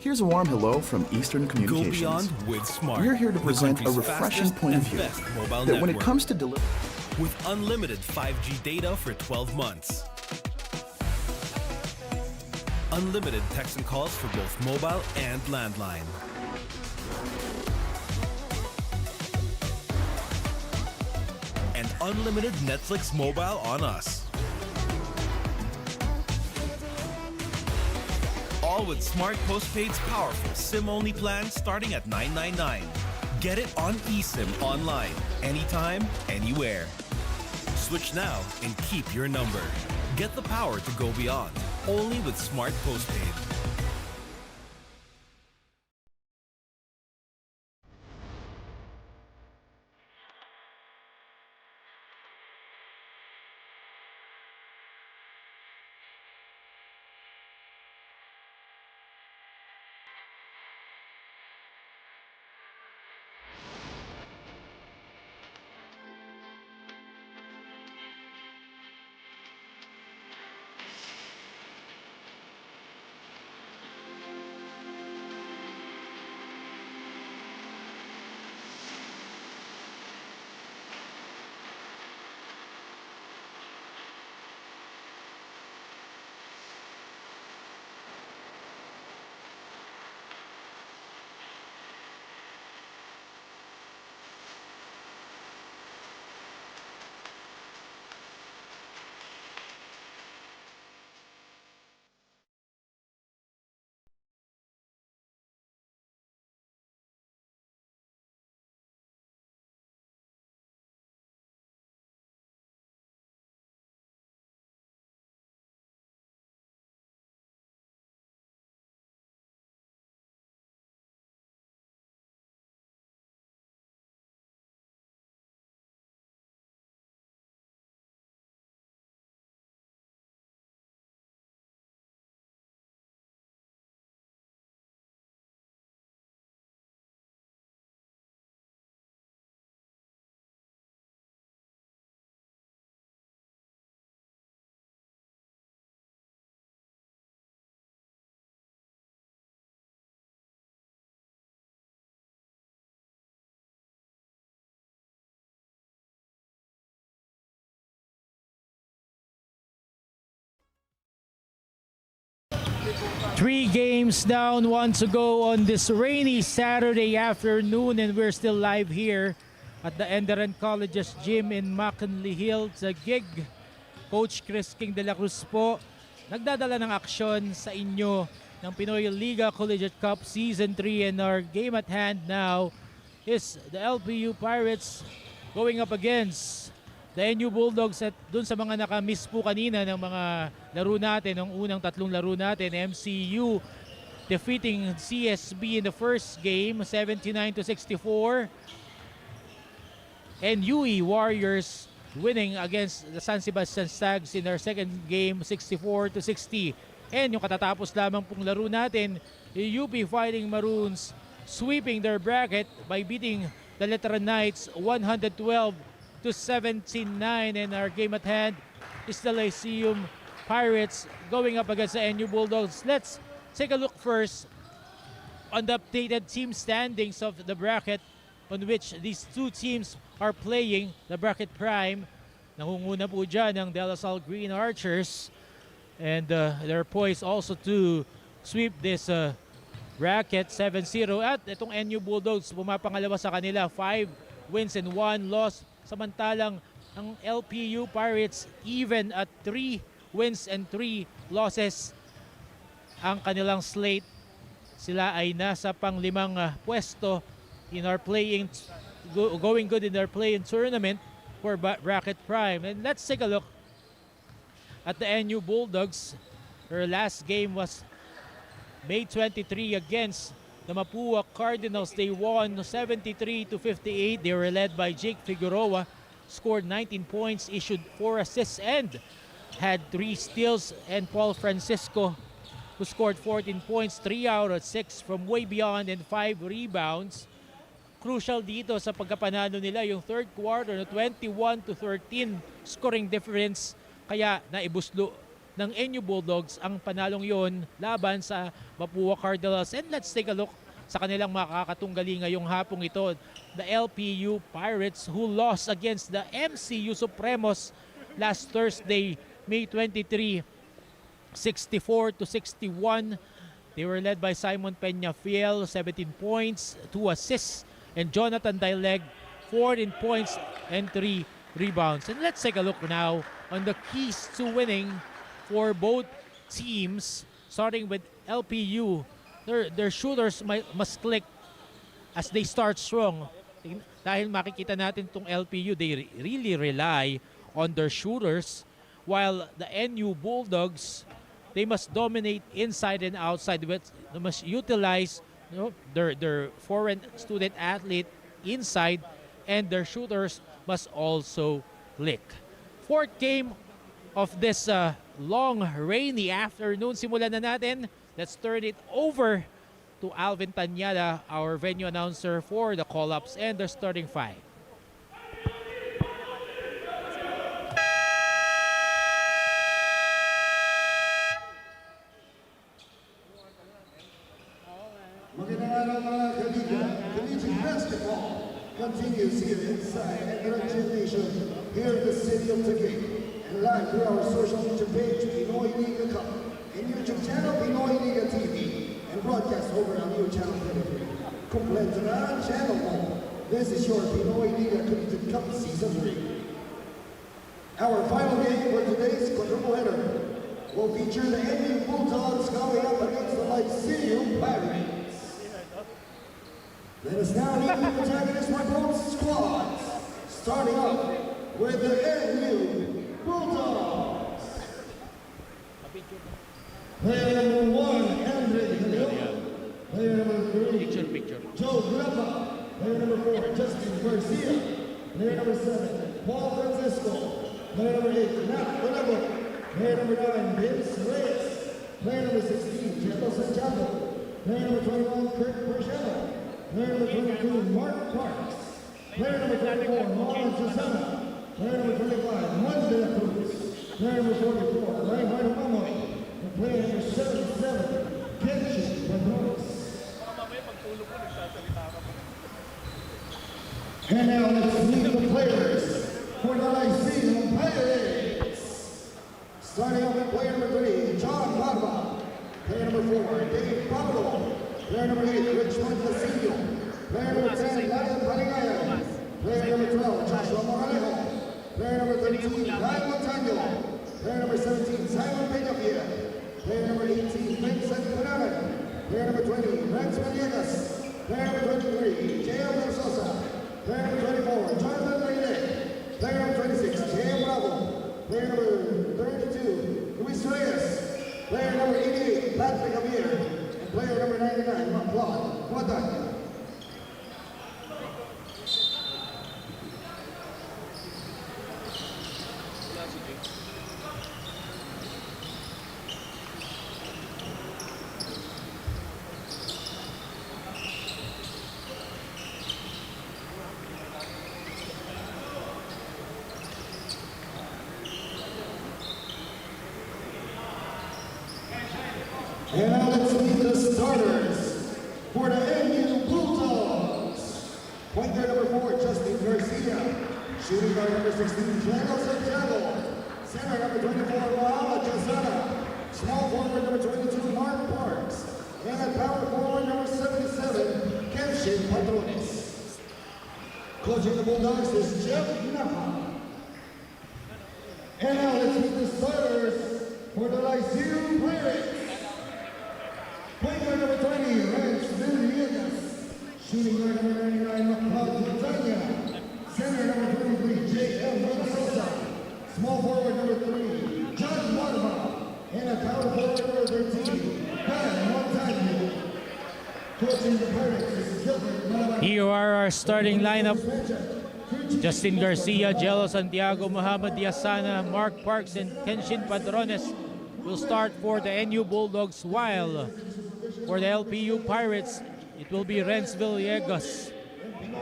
Here's a warm hello from Eastern Communications. Go beyond with Smart. We're here to present a refreshing point of view that when it comes to with unlimited 5G data for 12 months. Unlimited text and calls for both mobile and landline. And unlimited Netflix mobile on us. All with Smart Postpaid's powerful SIM-only plan starting at $999. Get it on eSIM online, anytime, anywhere. Switch now and keep your number. Get the power to go beyond, only with Smart Postpaid. Three games down, one to go on this rainy Saturday afternoon, and we're still live here at the ENDERUN College's gym in McKinley Hills. A gig, Coach Chris King de la Cruz po, nagdadala ng aksyon sa inyo ng PINOYLIGA Collegiate Cup Season 3, and our game at hand now is the LPU Pirates going up against the NU Bulldogs. At dun sa mga nakamiss po kanina ng mga laro natin, ng unang tatlong laro natin, MCU defeating CSB in the first game 79-64, and UE Warriors winning against the San Sebastian Stags in their second game 64-60. And yung katatapos lamang pong laro natin, UP Fighting Maroons sweeping their bracket by beating the Veteran Knights 112-79, and our game at hand is the Lyceum Pirates going up against the NU Bulldogs. Let's take a look first on the updated team standings of the bracket on which these two teams are playing. The bracket prime, nangunguna po dyan ng De La Salle Green Archers, and they're poised also to sweep this bracket 7-0. At itong NU Bulldogs, pumapangalawa sa kanila, 5 wins and 1 loss. Samantalang ang LPU Pirates even at 3 wins and 3 losses ang kanilang slate. Sila ay nasa pang-5 pwesto in our going good in their play-in tournament for bracket prime. And let's take a look at the NU Bulldogs. Their last game was May 23 against the Mapua Cardinals. They won 73-58. They were led by Jake Figueroa, scored 19 points, issued 4 assists, and had 3 steals. And Paul Francisco, who scored 14 points, 3 out of 6 from way beyond, and 5 rebounds. Crucial dito sa pagkapanalo nila yung third quarter na 21-13 scoring difference, kaya naibuslo ng NU Bulldogs ang panalong yon laban sa Mapua Cardinals. And let's take a look sa kanilang makakatunggali ngayong hapong ito. The LPU Pirates who lost against the MCU Supremos last Thursday, May 23, 64-61. They were led by Simon Peñafiel, 17 points, 2 assists, and Jonathan Dileg, 14 points and 3 rebounds. And let's take a look now on the keys to winning for both teams, starting with LPU. Their shooters must click as they start strong. Dahil makikita natin itong LPU, they really rely on their shooters, while the NU Bulldogs, they must dominate inside and outside. They must utilize their foreign student athlete inside, and their shooters must also click. Fourth game of this long rainy afternoon. Simulan na natin. Let's turn it over to Alvin Tanyada, our venue announcer for the call-ups and the starting five. Magandang araw mga kaibigan. Collegiate basketball continues here inside ENDERUN Gymnasium here in the city of Taguig, and live through our social media page, PINOYLIGA Cup, and YouTube channel, PINOYLIGA TV, and broadcast over on new channel 33. Kompleto na ang channel mo. This is your PINOYLIGA Collegiate Cup Season 3. Our final game for today's quadruple header will feature the NU Bulldogs going up against the LIVESTREAM Pirates. Let us now meet the protagonist for both squads, starting off with the NU Bulldogs. Player number 1, Andre Leon. Player number 3, Joe Grappa. Player number 4, Justin Garcia. Player number 7, Paul Francisco. Player number 8, Nat Valero. Player number 9, Vince Reyes. Player number 16, Jello Santiago. Player number 21, Kurt Bergera. Player number 22, Mark Parks. Player number 24, Mona Susana. Player number 25, Juan de la Cruz. Player number 44, Reinhard Mamoy. And player number 77, Kenshin Padrones. And now let's meet the players for the LIVESTREAM Pirates. Starting off with player number 3, John Barba. Player number 4, Dave Pablo. Player number 8, Richmond Castillo. Player number 10, Lion Paligayan. Player number 12, Joshua Moralejo. Player number 13, Ryan Montaño. Player number 17, Simon Peñafiel. Player number 18, Vincent Cunanan. Player number 20, Rex Villegas. Player number 23, J.M. Sosa. Player number 24, Jonathan Mayle. Player number 26, J.M. Bravo. Player number 32, Luis Reyes. Player number 88, Patrick Javier. Player number 99, Claude Guadagna. And now let's meet the starters for the NU Bulldogs. Point guard number 4, Justin Garcia. Shooting guard number 16, Jello Santiago. Center number 24, Mohamed Jazana. Small forward number 22, Mark Parks. And at power forward number 77, Kenshin Padrones. Coaching the Bulldogs is Jeff Napa. And now let's meet the starters for the LIVESTREAM Pirates. Point guard number 20, Rex Villegas. Shooting guard number 99, McLeod Montagna. Center number 23, J.M. Sosa. Small forward number 3, John Barba. And a power forward number 13, Ben Montagna. Coaching the Pirates is Gilbert Malabar. Here are our starting lineup. Justin Garcia, Jello Santiago, Muhammad Diasana, Mark Parks, and Kenshin Padrones will start for the NU Bulldogs, while for the LPU Pirates, it will be Renz Villegas,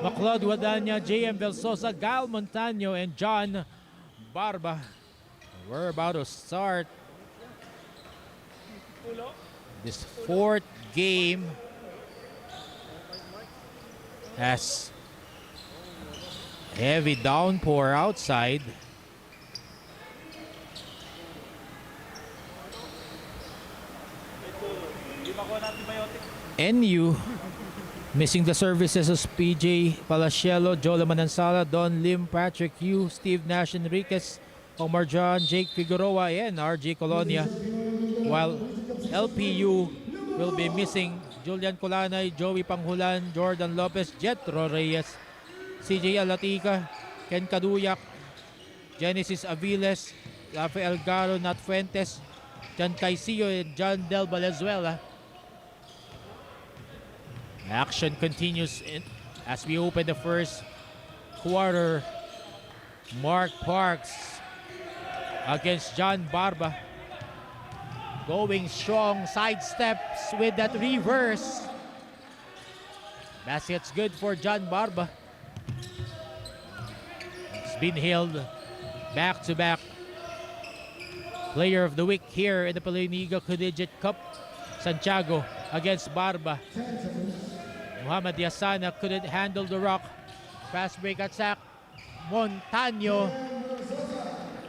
McLeod Guadagna, J.M. Belsosa, Gal Montaño, and John Barba. We're about to start This fourth game has heavy downpour outside. NU missing the services of PJ Palacielo, Jola Manansala, Don Lim, Patrick Yu, Steve Nash Enriquez, Omar John, Jake Figueroa, and RJ Colonia. While LPU will be missing Julian Colanay, Joey Panghulan, Jordan Lopez, Jetro Reyes, CJ Alatica, Ken Kaduyak, Genesis Aviles, Rafael Garo, Nat Fuentes, John Caicio, and John Del Valenzuela. Action continues as we open the first quarter. Mark Parks against John Barba. Going strong, sidesteps with that reverse. Basket's good for John Barba. It's been hailed back-to-back Player of the Week here in the PINOYLIGA Collegiate Cup. Santiago against Barba. Muhammad Yasana couldn't handle the rock. Fast break attack. Montaño.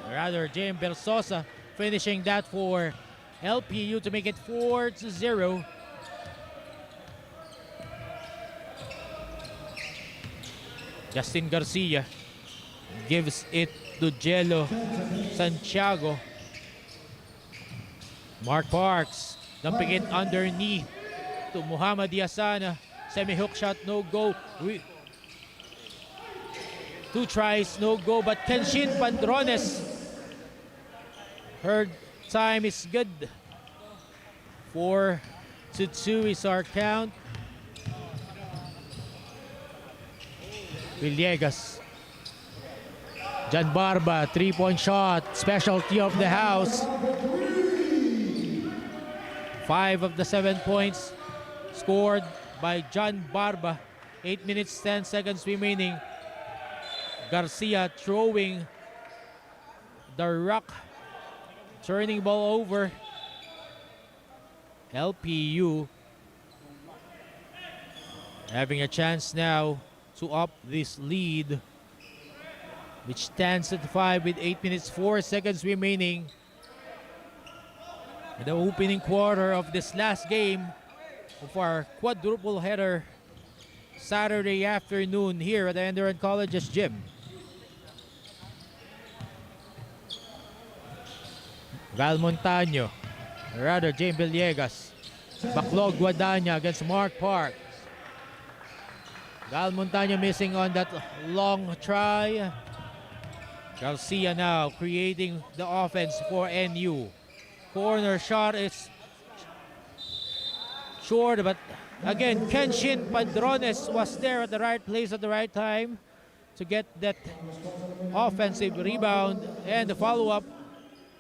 Rather, James Bersosa finishing that for LPU to make it 4-0. Justin Garcia gives it to Jello Santiago. Mark Parks dumping it underneath to Muhammad Yasana. Semi-hook shot, no go. Two tries, no go. But Kenshin Padrones, her time is good. 4-2 is our count. Villegas. John Barba, three-point shot. Specialty of the house. 5 of the 7 points scored by John Barba. 8 minutes, 10 seconds remaining. Garcia throwing the rock. Turning ball over. LPU having a chance now to up this lead, which stands at 5 with 8 minutes, 4 seconds remaining. In the opening quarter of this last game of our quadruple header Saturday afternoon here at the ENDERUN College's gym. Val Montaño, rather James Villegas. Backlog Guadagna against Mark Parks. Val Montaño missing on that long try. Garcia now creating the offense for NU. Corner shot is short, but again, Kenshin Padrones was there at the right place at the right time to get that offensive rebound and the follow-up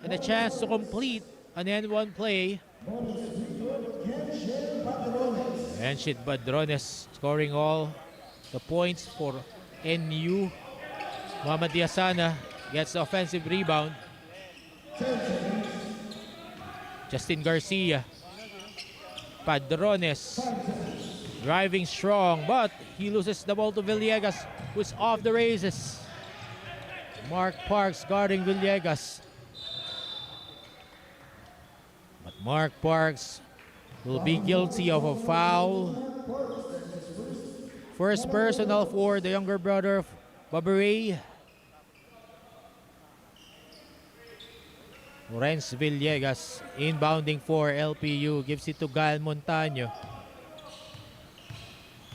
and a chance to complete an N1 play. Kenshin Padrones scoring all the points for NU. Muhammad Yasana gets the offensive rebound. Justin Garcia. Padrones driving strong, but he loses the ball to Villegas, who's off the races. Mark Parks guarding Villegas. But Mark Parks will be guilty of a foul. First personal for the younger brother of Babaray. Lorenz Villegas inbounding for LPU, gives it to Gal Montaño.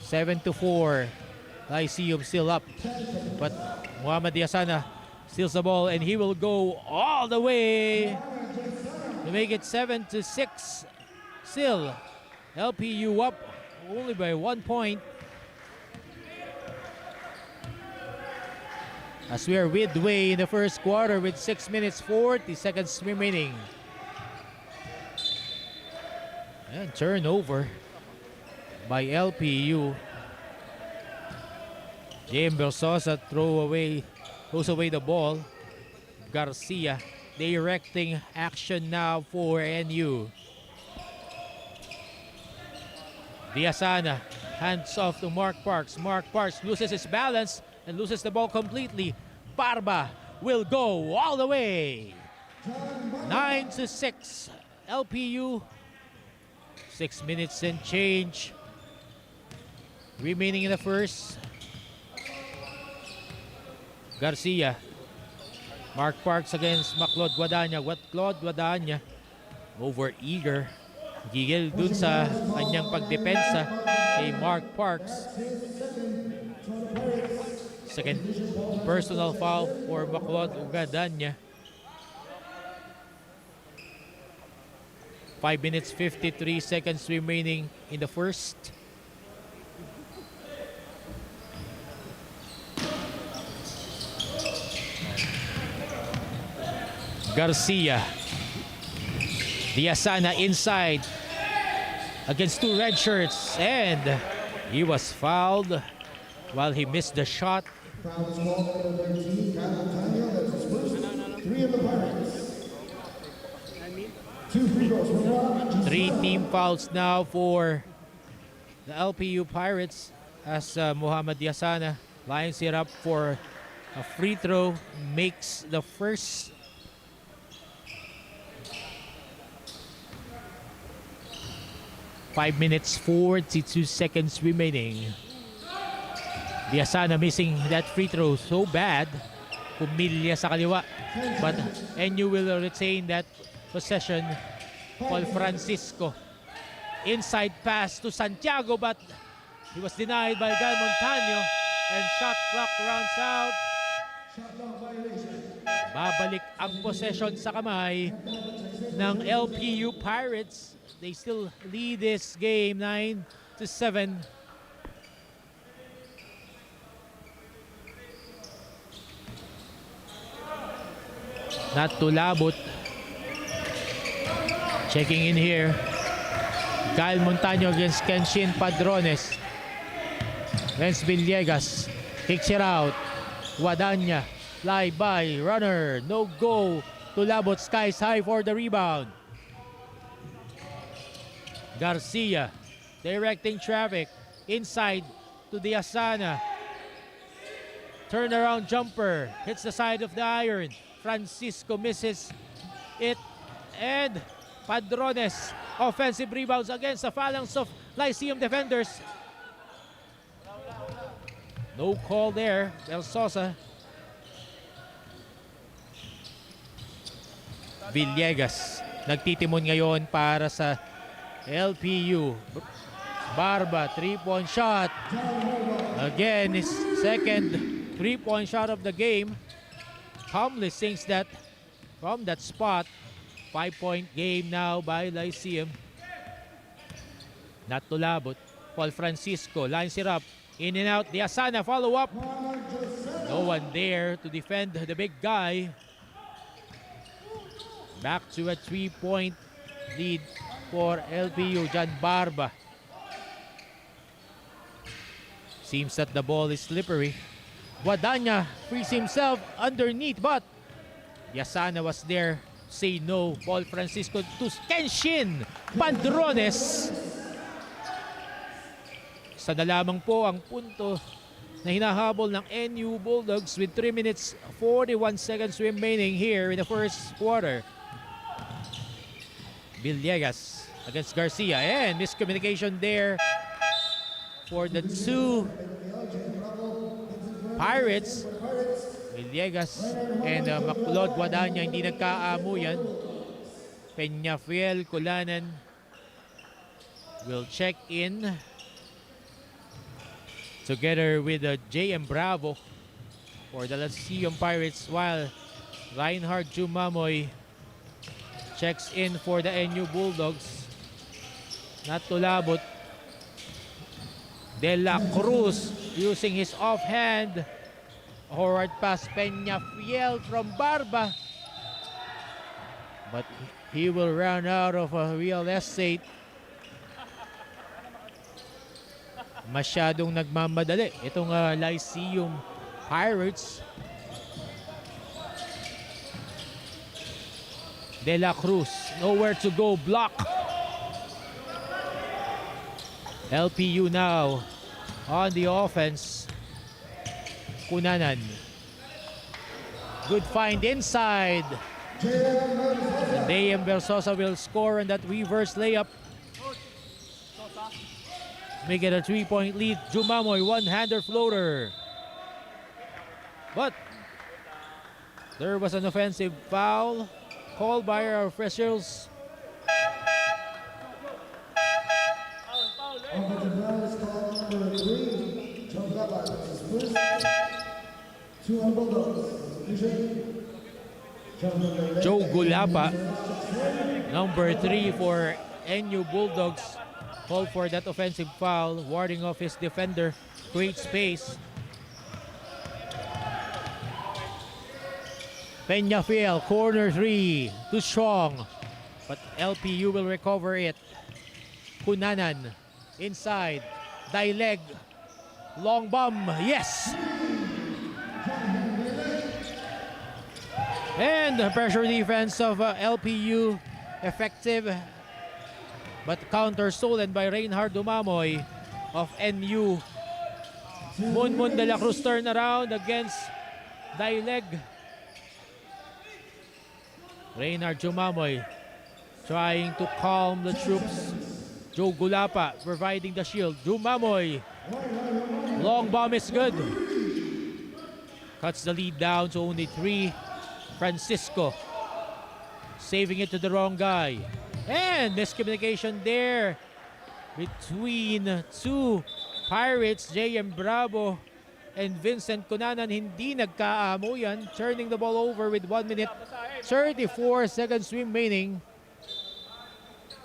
7-4. Lyceum still up, but Muhammad Yasana steals the ball and he will go all the way to make it 7-6. Still, LPU up only by 1 point. As we are midway in the first quarter with 6 minutes, 40 seconds remaining. And turnover by LPU. James Bersosa throws away the ball. Garcia directing action now for NU. Diasana, hands off to Mark Parks. Mark Parks loses his balance and loses the ball completely. Barba will go all the way. 9-6. LPU. 6 minutes and change remaining in the first. Garcia. Mark Parks against Maclod Guadagna. Claude Guadagna over eager. Gigil dun sa kanyang pagdepensa kay Mark Parks. Second personal foul for Maclod Guadagna. 5 minutes 53 seconds remaining in the first. Garcia. Diasana inside against two red shirts, and he was fouled while he missed the shot. Foul is called on number 13, Kyle Tanya. That's his first. 3 of the Pirates. 2 free throws for Rob. 3 team fouls now for the LPU Pirates as Muhammad Diasana lines it up for a free throw, makes the first. Five minutes 42 seconds remaining. Diasana missing that free throw so bad. Pumilya sa kaliwa. But NU will retain that possession. Paul Francisco. Inside pass to Santiago, but he was denied by Gal Montaño. And shot clock runs out. Babalik ang possession sa kamay ng LPU Pirates. They still lead this game 9-7. Not to labot. Checking in here. Kyle Montaño against Kenshin Padrones. Against Villegas. Kicks it out. Guadagna. Fly by. Runner. No go. To labot. Skies high for the rebound. Garcia directing traffic inside to Diasana. Turnaround jumper hits the side of the iron. Francisco misses it, and Padrones offensive rebounds against the phalanx of Lyceum defenders. No call there. El Sosa. Villegas nagtitimon ngayon para sa LPU. Barba, 3-point shot. Again, his second 3-point shot of the game. Calmly sinks that from that spot. 5-point game now by Lyceum. Not to labot. Paul Francisco lines it up. In and out. Diasana follow up. No one there to defend the big guy. Back to a 3-point lead for LPU. John Barba. Seems that the ball is slippery. Guadagna frees himself underneath, but Diasana was there. Say no. Paul Francisco to Kenshin Padrones. Isa na lamang po ang punto na hinahabol ng NU Bulldogs with 3 minutes 41 seconds remaining here in the first quarter. Villegas against Garcia, and miscommunication there for the two Pirates. Villegas and Maclod Guadagna hindi nagkaamuyan. Peñafiel Colanan will check in together with J.M. Bravo for the Lyceum Pirates, while Reinhard Jumamoy checks in for the NU Bulldogs. Not to labot. De La Cruz using his offhand. Forward pass, Peñafiel from Barba. But he will run out of real estate. Masyadong nagmamadali itong Lyceum Pirates. De La Cruz, nowhere to go, block. LPU now on the offense. Cunanan. Good find inside. Dayem Versosa will score on that reverse layup. Make it a 3-point lead. Jumamoy, one-hander floater. But there was an offensive foul called by our officials. Joe Gulapa, number 3 for NU Bulldogs, called for that offensive foul, warding off his defender, create space. Peñafiel, corner 3, too strong, but LPU will recover it. Cunanan, inside, Dileg, long bomb, yes! And the pressure defense of LPU, effective, but counter stolen by Reinhard Dumamoy of NU. Munmun de la Cruz turn around against Dileg. Reinhard Dumamoy trying to calm the troops. Joe Gulapa providing the shield. Dumamoy, long bomb is good. Cuts the lead down to only 3. Francisco saving it to the wrong guy. And miscommunication there between two Pirates, JM Bravo and Vincent Cunanan. Hindi nagkaamo yan. Turning the ball over with 1 minute 34 seconds remaining.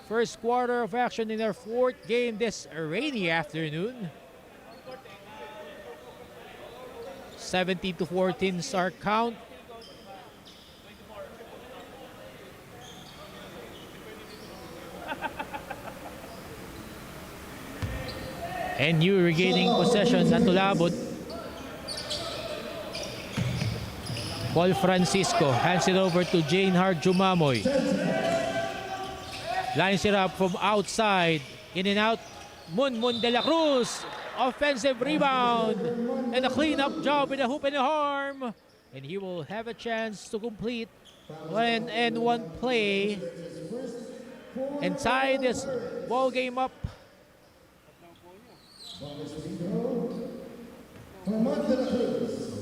First quarter of action in our 4th game this rainy afternoon. 17-14 is our count. NU regaining possession at Tulabot. Paul Francisco hands it over to Reinhard Dumamoy. Lines it up from outside. In and out. Munmun de la Cruz. Offensive rebound. And a cleanup job with a hoop and a harm. And he will have a chance to complete one and one play and tie this ball game up.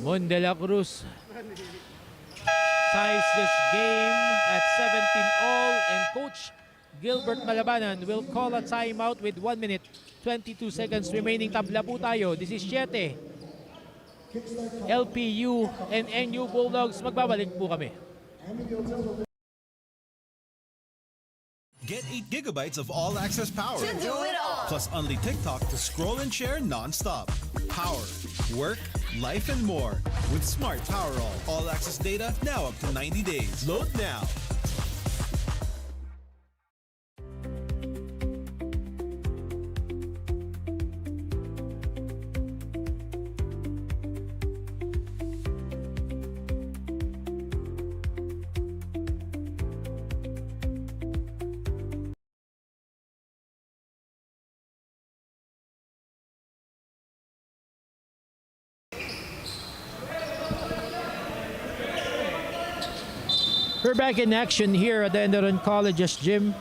Mun de la Cruz ties this game at 17-all, and Coach Gilbert Malabanan will call a timeout with 1 minute 22 seconds remaining. Tabla po tayo. 17. LPU and NU Bulldogs. Magbabalik po kami. Get 8 gigabytes of all-access power. To do it all. Plus only TikTok to scroll and share non-stop. Power, work, life, and more. With Smart Power All-access data now up to 90 days. Load now. We're back in action here at the Enderun College's gym.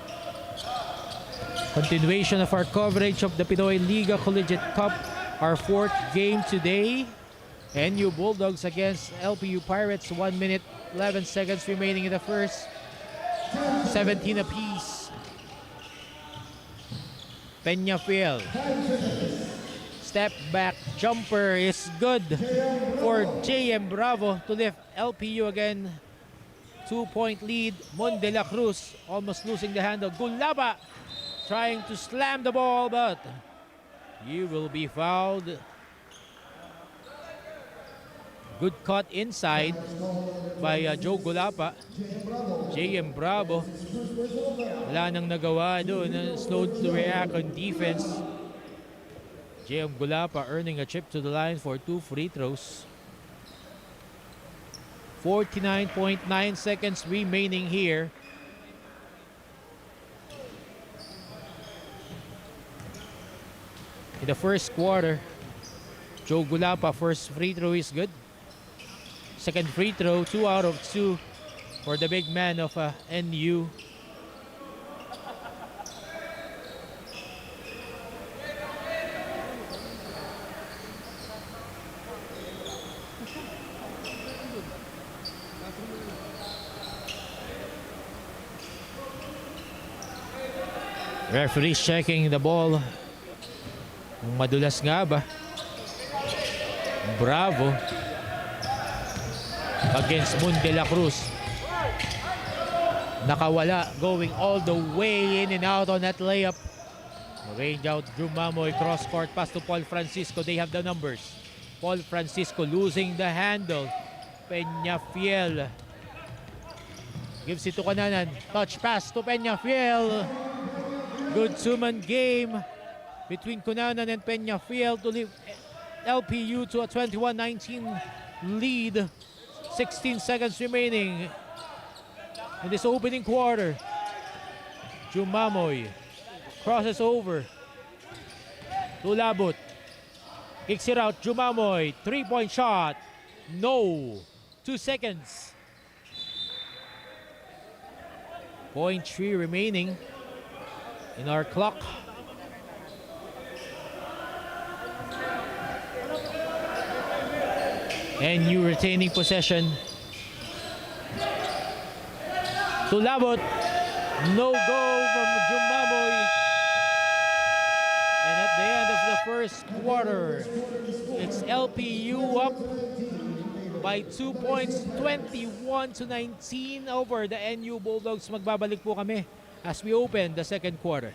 Continuation of our coverage of the PINOYLIGA Collegiate Cup. Our 4th game today. NU Bulldogs against LPU Pirates. 1 minute 11 seconds remaining in the first. 17 apiece. Peñafiel. Step back jumper is good for JM Bravo to lift LPU again. 2-point lead. Mun de la Cruz almost losing the handle. Gulaba trying to slam the ball, but he will be fouled. Good cut inside by Joe Gulapa. JM Bravo. Wala nang nagawa doon. Slow to react on defense. JM Gulapa earning a trip to the line for 2 free throws. 49.9 seconds remaining here. in the first quarter. Joe Gulapa, first free throw is good. Second free throw, 2 out of 2 for the big man of NU. Referees checking the ball. Kung madulas nga ba? Bravo against Moon de la Cruz. Nakawala, going all the way in and out on that layup. Range out, Drew Mamoy, cross court pass to Paul Francisco. They have the numbers. Paul Francisco losing the handle. Peñafiel gives it to Kananan. Touch pass to Peñafiel. Good two-man game between Cunanan and Peñafiel to leave LPU to a 21-19 lead. 16 seconds remaining in this opening quarter. Jumamoy crosses over to Labut. Kicks it out, Jumamoy. Three-point shot. No. 2 seconds. 0.3 remaining in our clock. And you retaining possession. To Labot. No go from Jumamoy. And at the end of the first quarter, it's LPU up by 2 points, 21-19 over the NU Bulldogs. Magbabalik po kami as we open the second quarter.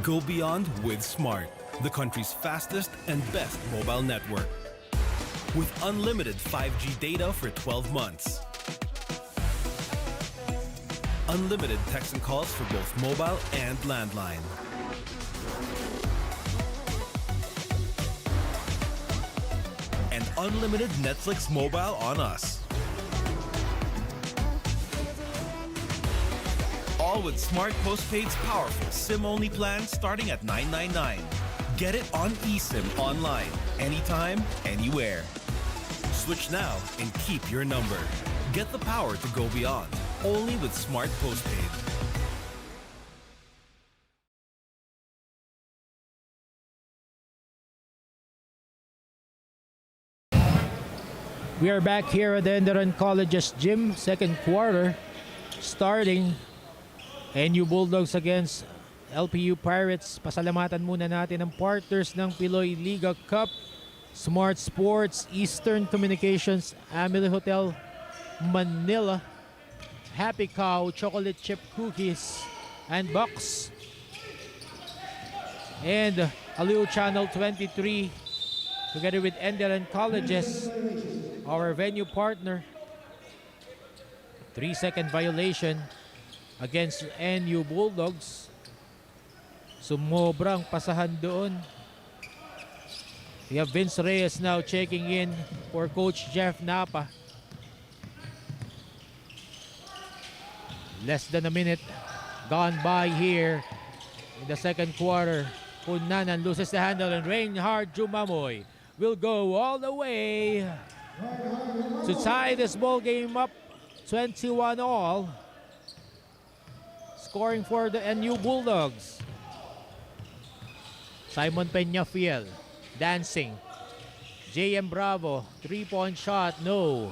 Go beyond with Smart, the country's fastest and best mobile network. With unlimited 5G data for 12 months. Unlimited text and calls for both mobile and landline. And unlimited Netflix mobile on us. All with Smart Postpaid's powerful SIM-only plan starting at $9.99. Get it on eSIM online, anytime, anywhere. Switch now and keep your number. Get the power to go beyond, only with Smart Postpaid. We are back here at the ENDERUN College's gym, second quarter, starting. NU Bulldogs against LPU Pirates. Pasalamatan muna natin ang partners ng PINOYLIGA Cup, Smart Sports, Eastern Communications, Amelie Hotel Manila, Happy Cow, Chocolate Chip Cookies, and Box, and Aliu Channel 23, together with ENDERUN Colleges, our venue partner. 3-second violation against NU Bulldogs. Sumobrang pasahan doon. We have Vince Reyes now checking in for Coach Jeff Napa. Less than a minute gone by here in the second quarter. Cunanan loses the handle and Reinhard Jumamoy will go all the way to tie this ball game up 21 all. Scoring for the NU Bulldogs. Simon Peñafiel dancing. JM Bravo, 3-point shot, no.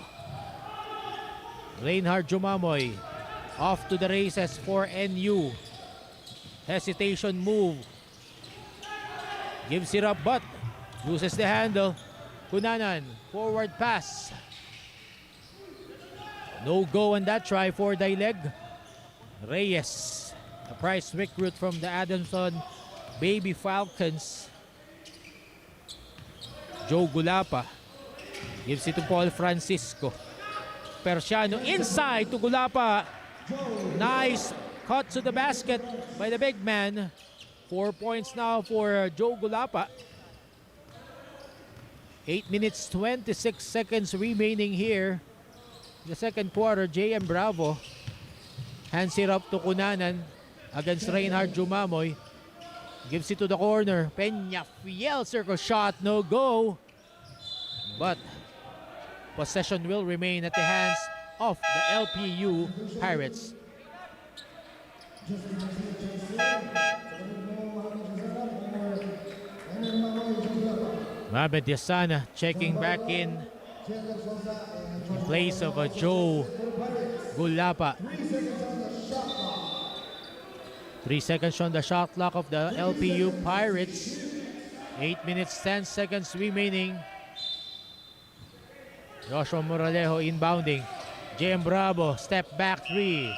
Reinhard Jumamoy off to the races for NU. Hesitation move. Gives it up but loses the handle. Cunanan, forward pass. No go on that try for Daileg. Reyes, a prize recruit from the Adamson Baby Falcons. Joe Gulapa gives it to Paul Francisco. Persiano inside to Gulapa. Nice cut to the basket by the big man. 4 points now for Joe Gulapa. 8 minutes, 26 seconds remaining here The second quarter, JM Bravo hands it up to Cunanan against Reinhard Jumamoy. Gives it to the corner. Peña Fiel, circle shot, no go. But possession will remain at the hands of the LPU Pirates. Mohamed Yasana checking back in place of Joe Gulapa. 3 seconds on the shot clock of the LPU Pirates. 8 minutes, 10 seconds remaining. Joshua Moralejo inbounding. JM Bravo, step back three.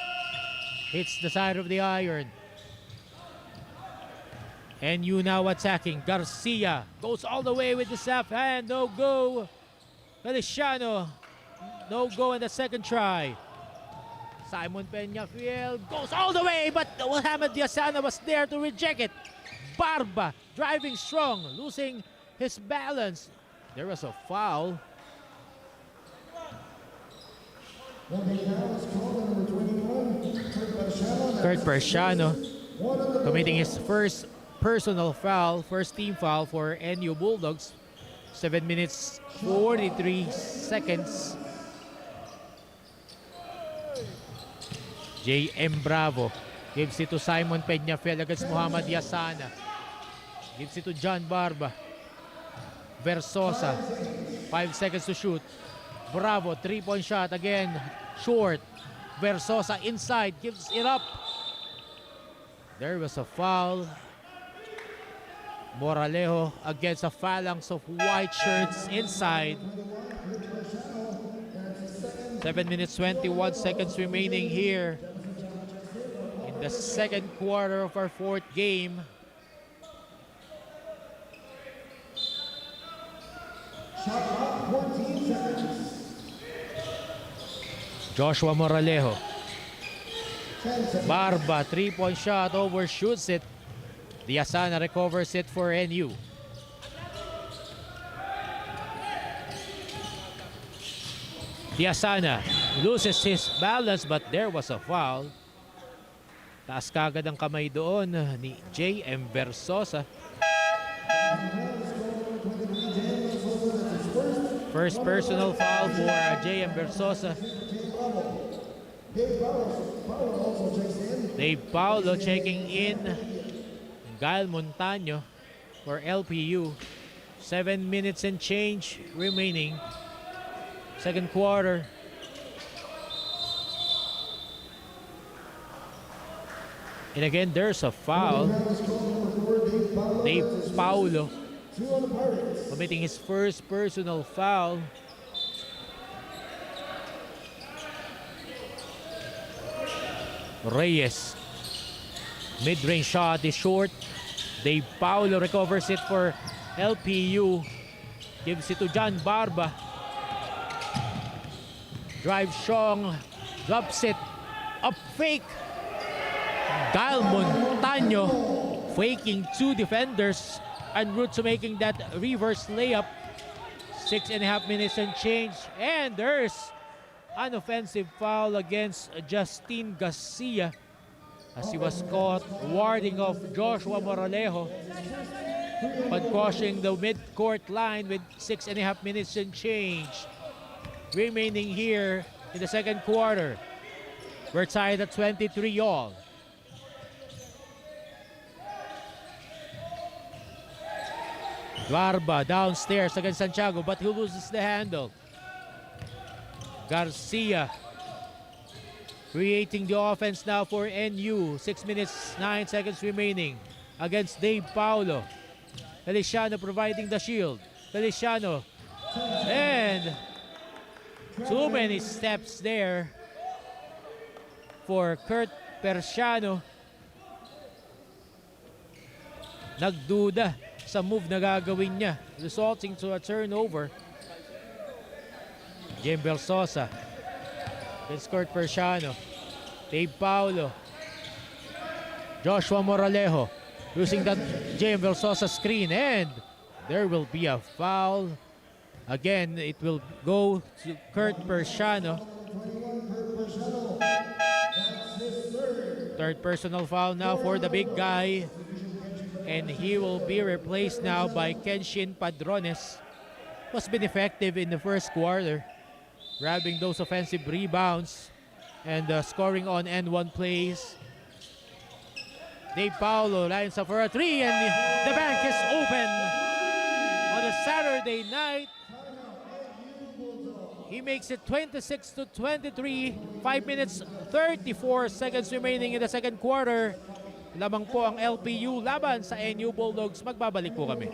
Hits the side of the iron. And you now attacking. Garcia goes all the way with the left hand. No go. Feliciano, no go in the second try. Simon Peñafiel goes all the way, but Mohamed Yasana was there to reject it. Barba driving strong, losing his balance. There was a foul. Kurt Persiano committing his first personal foul, first team foul for NU Bulldogs. 7 minutes, 43 seconds. JM Bravo gives it to Simon Peñafiel against Muhammad Yasana. Gives it to John Barba. Versosa, 5 seconds to shoot. Bravo, 3-point shot again, short. Versosa inside, gives it up. There was a foul. Moralejo against a phalanx of white shirts inside. 7 minutes, 21 seconds remaining here in the second quarter of our fourth game. Joshua Moralejo. Barba, 3-point shot, overshoots it. Diasana recovers it for NU. Diasana loses his balance, but there was a foul. Taas kagad ang kamay doon ni JM Versosa. First personal foul for JM Versosa. Dave Paulo checking in. Gael Montaño for LPU. 7 minutes and change remaining. Second quarter. And again, there's a foul. Dave Paulo committing his first personal foul. Reyes. Mid-range shot is short. Dave Paulo recovers it for LPU. Gives it to John Barba. Drive strong. Drops it. Up fake. Gael Montaño faking two defenders en route to making that reverse layup. 6.5 minutes and change. And there's an offensive foul against Justin Garcia as he was caught warding off Joshua Moralejo, but crossing the mid-court line with 6.5 minutes and change remaining here in the second quarter. We're tied at 23 all. Barba downstairs against Santiago, but he loses the handle. Garcia creating the offense now for NU. 6 minutes, 9 seconds remaining against Dave Paulo. Feliciano providing the shield. Feliciano. And too many steps there for Kurt Persiano. Nagduda sa move na gagawin niya, resulting to a turnover. Jim Belsosa. Against Kurt Persiano. Dave Paulo. Joshua Moralejo using that Jim Belsosa screen, and there will be a foul. Again, it will go to Kurt Persiano. Third personal foul now for the big guy. And he will be replaced now by Kenshin Padrones. Was been effective in the first quarter, grabbing those offensive rebounds and scoring on N1 plays. Dave Paulo lines up for a three, and the bank is open on a Saturday night. He makes it 26-23, 5 minutes 34 seconds remaining in the second quarter. Lamang po ang LPU laban sa NU Bulldogs. Magbabalik po kami.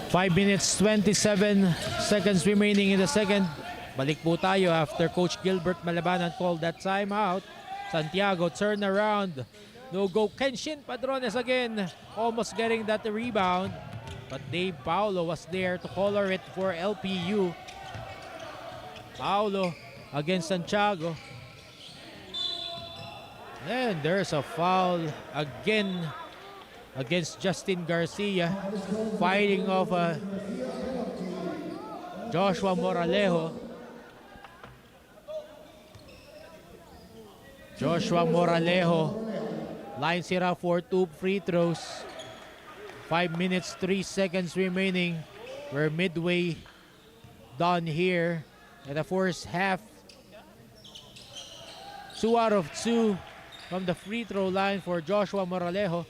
Five minutes 27 seconds remaining in the second. Balik po tayo after Coach Gilbert Malabanan called that timeout. Santiago turnaround. No go. Kenshin Padrones again. Almost getting that rebound. But Dave Paulo was there to color it for LPU. Paulo against Santiago. And there's a foul again against Justin Garcia. Fighting off Joshua Moralejo. Joshua Moralejo lines it up for 2 free throws. 5 minutes 3 seconds remaining. We're midway done here in the first half. 2 out of 2 from the free throw line for Joshua Moralejo.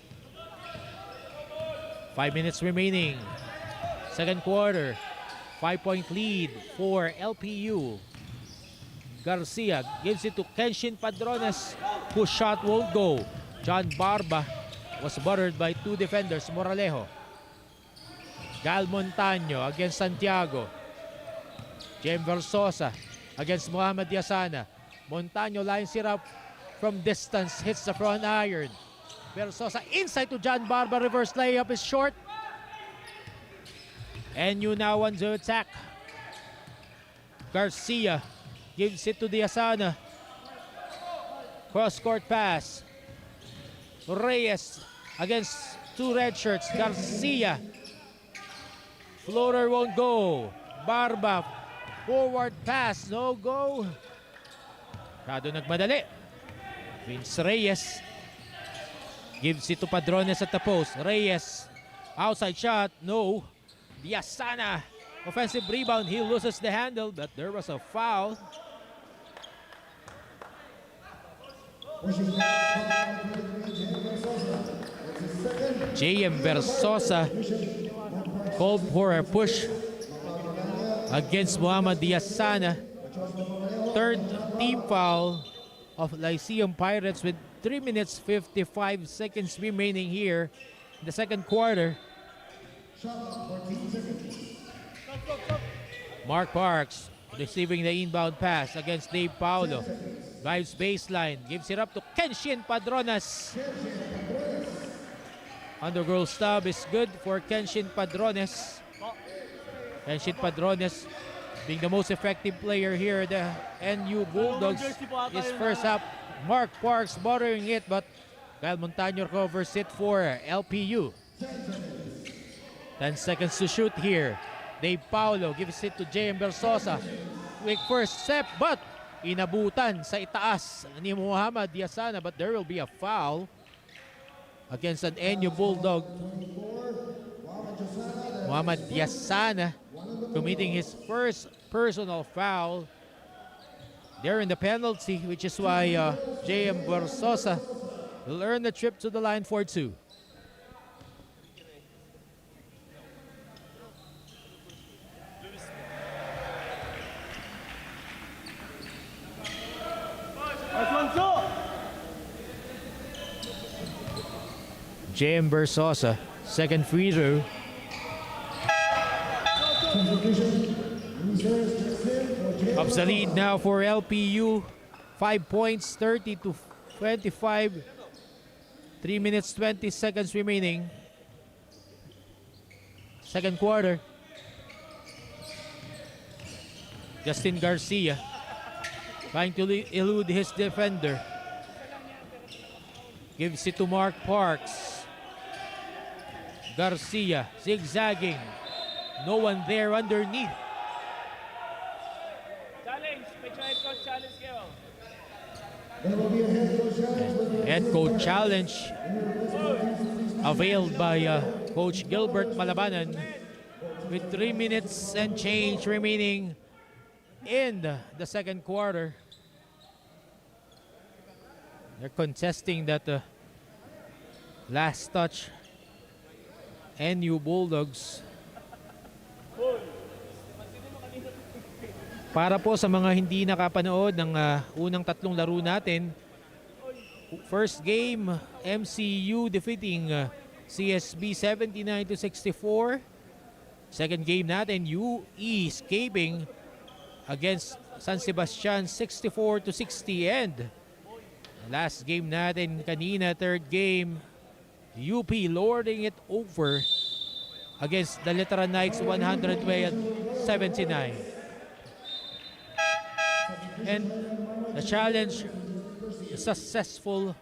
5 minutes remaining. Second quarter. 5-point lead for LPU. Garcia gives it to Kenshin Padrones, whose shot won't go. John Barba was buttered by 2 defenders. Moralejo. Gal Montaño against Santiago. Jem Versosa against Muhammad Yasana. Montaño lines it up from distance, hits the front iron. Versosa inside to John Barba. Reverse layup is short. And you now want to attack. Garcia gives it to Diasana. Cross-court pass. Reyes against 2 red shirts. Garcia. Floater won't go. Barba. Forward pass. No go. Kado nagmadali. Vince Reyes gives it to Padrones at the post. Reyes. Outside shot. No. Diasana. Offensive rebound. He loses the handle, but there was a foul. J.M. Versosa called for a push against Muhammad Diasana. Third team foul of Lyceum Pirates with 3 minutes 55 seconds remaining here in the second quarter. Mark Parks receiving the inbound pass against Dave Paulo. Drives baseline, gives it up to Kenshin Padrones. Undergirl stub is good for Kenshin Padrones. Kenshin Padrones being the most effective player here, the NU Bulldogs. His first half, Mark Parks bothering it, but Kyle Montaño covers it for LPU. 10 seconds to shoot here. Dave Paulo gives it to J.M. Versosa. Quick first step, but inabutan sa itaas ni Muhammad Diasana, but there will be a foul against an NU Bulldog. Muhammad Diasana committing his first personal foul. They're in the penalty, which is why J.M. Borsosa will earn the trip to the line for 2. J.M. Borsosa, second free throw. Ups the lead now for LPU. 5 points, 30-25. 3 minutes, 20 seconds remaining. Second quarter. Justin Garcia trying to elude his defender. Gives it to Mark Parks. Garcia zigzagging. No one there underneath. Head coach challenge availed by Coach Gilbert Malabanan with 3 minutes and change remaining in the second quarter. They're contesting that last touch. NU Bulldogs. Para po sa mga hindi nakapanood ng unang tatlong laro natin, first game, MCU defeating CSB 79-64. Second game natin, UE escaping against San Sebastian 64-60. And last game natin kanina, third game, UP lording it over against the Literan Knights 100-79. And the challenge is successful.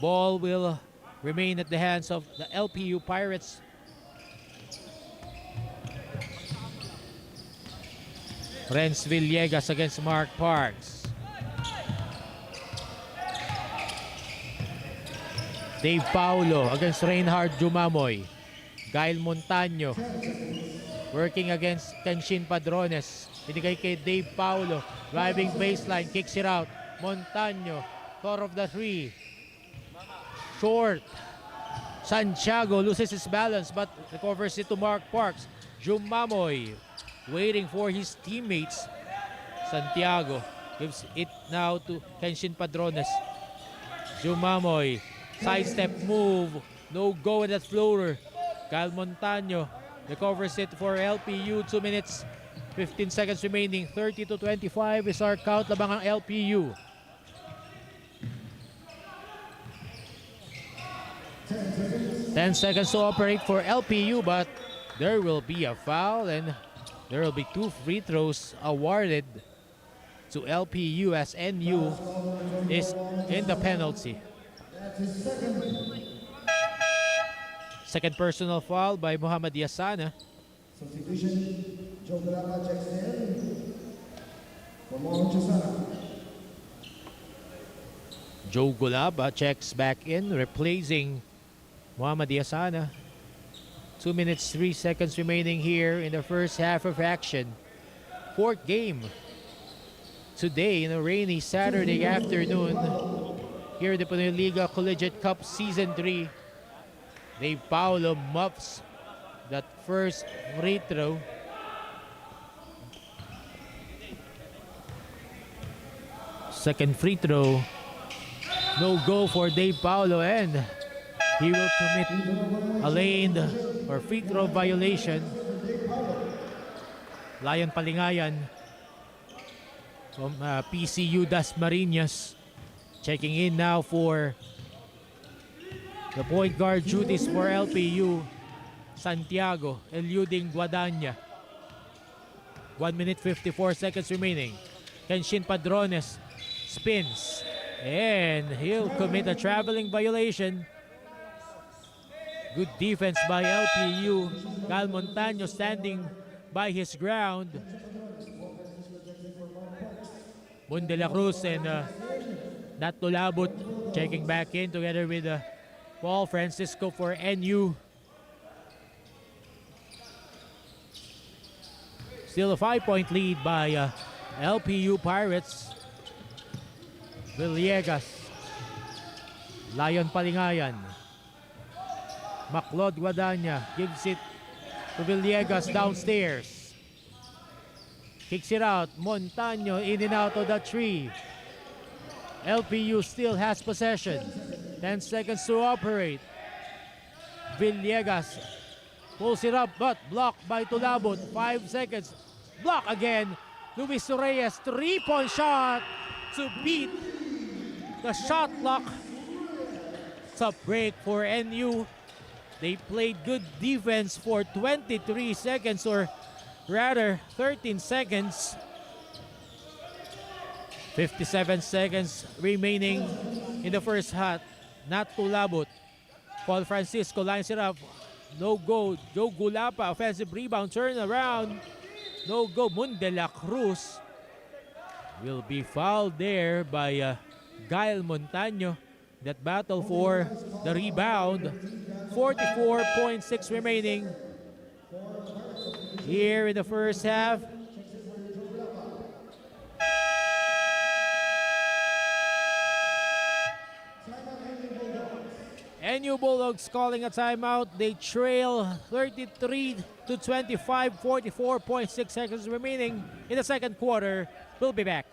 Ball will remain at the hands of the LPU Pirates. Renz Villegas against Mark Parks. Dave Paulo against Reinhard Jumamoy. Gail Montaño working against Kenshin Padrones. Binigay kay Dave Paulo. Driving baseline, kicks it out. Montaño, thought of the three. Short. Santiago loses his balance but recovers it to Mark Parks. Jumamoy waiting for his teammates. Santiago gives it now to Kenshin Padrones. Jumamoy, sidestep move, no go with that floater. Kyle Montaño recovers it for LPU. 2 minutes, 15 seconds remaining. 30-25 is our count. Labang ang LPU. 10 seconds to operate for LPU, but there will be a foul and there will be 2 free throws awarded to LPU as NU is in the penalty. Second personal foul by Muhammad Yasana. Substitution, Joe Galapa checks in for Mohamed Yasana. Joe Gulaba checks back in, replacing Muhammad Yasana. 2 minutes, 3 seconds remaining here in the first half of action. Fourth game today in a rainy Saturday afternoon here in the PINOYLIGA Collegiate Cup Season 3. Dave Paulo muffs that first free throw. Second free throw, no go for Dave Paulo, and he will commit a lane or free throw violation. Lion Palingayan from PCU Dasmariñas checking in now for the point guard duties for LPU. Santiago eluding Guadagna. 1 minute 54 seconds remaining. Kenshin Padrones spins and he'll commit a traveling violation. Good defense by LPU. Gal Montaño standing by his ground. Mon de la Cruz and Nat Tulabut checking back in together with Paul Francisco for NU. Still a 5-point lead by LPU Pirates. Villegas. Lion Palingayan. Maclod Guadagna gives it to Villegas downstairs. Kicks it out. Montaño in and out of the tree. LPU still has possession. 10 seconds to operate. Villegas pulls it up but blocked by Tulabot. 5 seconds. Block again. Luis Reyes 3-point shot to beat the shot clock. It's a break for NU. They played good defense for 23 seconds, or rather 13 seconds. 57 seconds remaining in the first half. Not Tulabot. Paul Francisco lines it up. No go. Joe Gulapa, offensive rebound, turn around. No go. Munde La Cruz will be fouled there by Gael Montaño. That battle for the rebound. 44.6 remaining here in the first half. NU Bulldogs calling a timeout. They trail 33-25, 44.6 seconds remaining in the second quarter. We'll be back.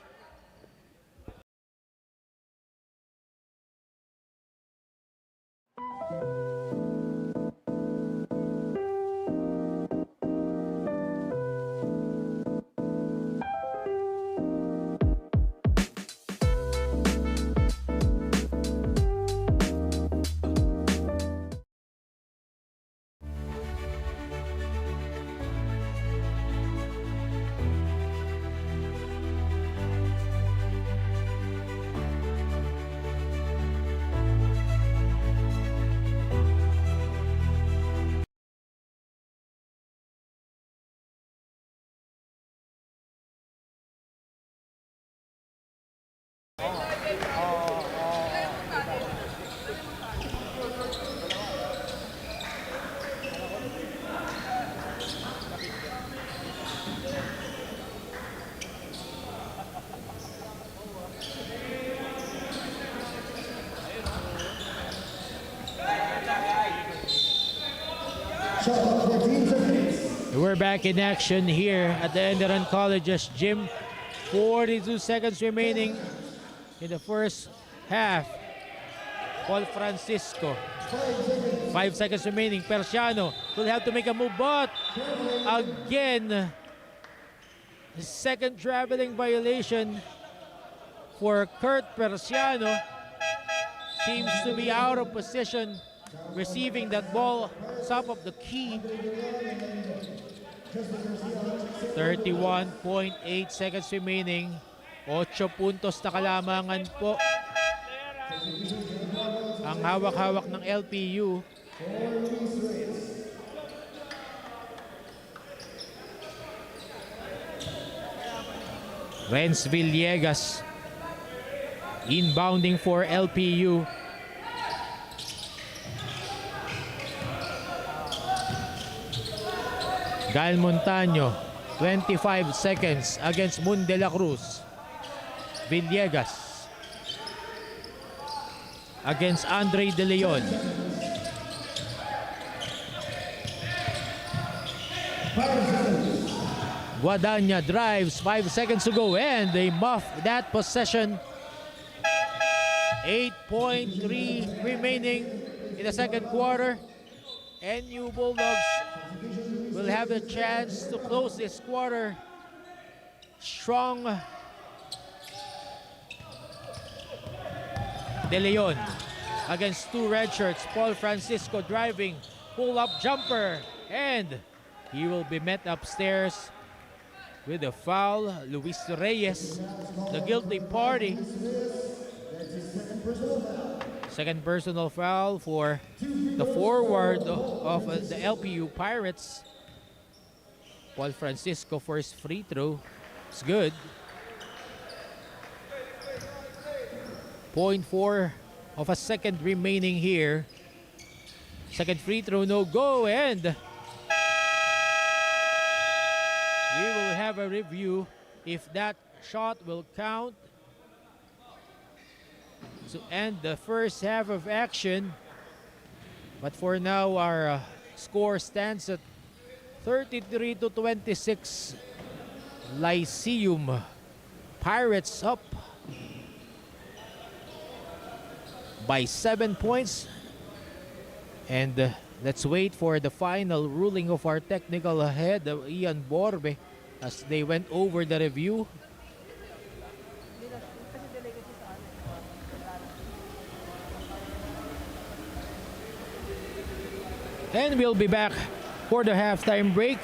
We're back in action here at the Enderun Colleges gym. 42 seconds remaining in the first half. Paul Francisco. 5 seconds remaining. Persiano will have to make a move, but again, second traveling violation for Kurt Persiano. Seems to be out of position, receiving that ball top of the key. 31.8 seconds remaining. 8 puntos na kalamangan po ang hawak-hawak ng LPU. Renz Villegas inbounding for LPU. Gael Montaño, 25 seconds against Munde La Cruz. Villegas against Andre De Leon. Guadagna drives, 5 seconds to go, and they muff that possession. 8.3 remaining in the second quarter. NU Bulldogs will have a chance to close this quarter strong. De Leon against two red shirts. Paul Francisco driving, pull-up jumper, and he will be met upstairs with a foul. Luis Reyes, the guilty party. Second personal foul for the forward of the LPU Pirates. Paul Francisco first free throw. It's good. 0.4 of a second remaining here. Second free throw, no go, and we will have a review if that shot will count to end the first half of action. But for now, our score stands at 33-26. Lyceum Pirates up by 7 points. And let's wait for the final ruling of our technical head, Ian Borbe, as they went over the review. And we'll be back for the halftime break.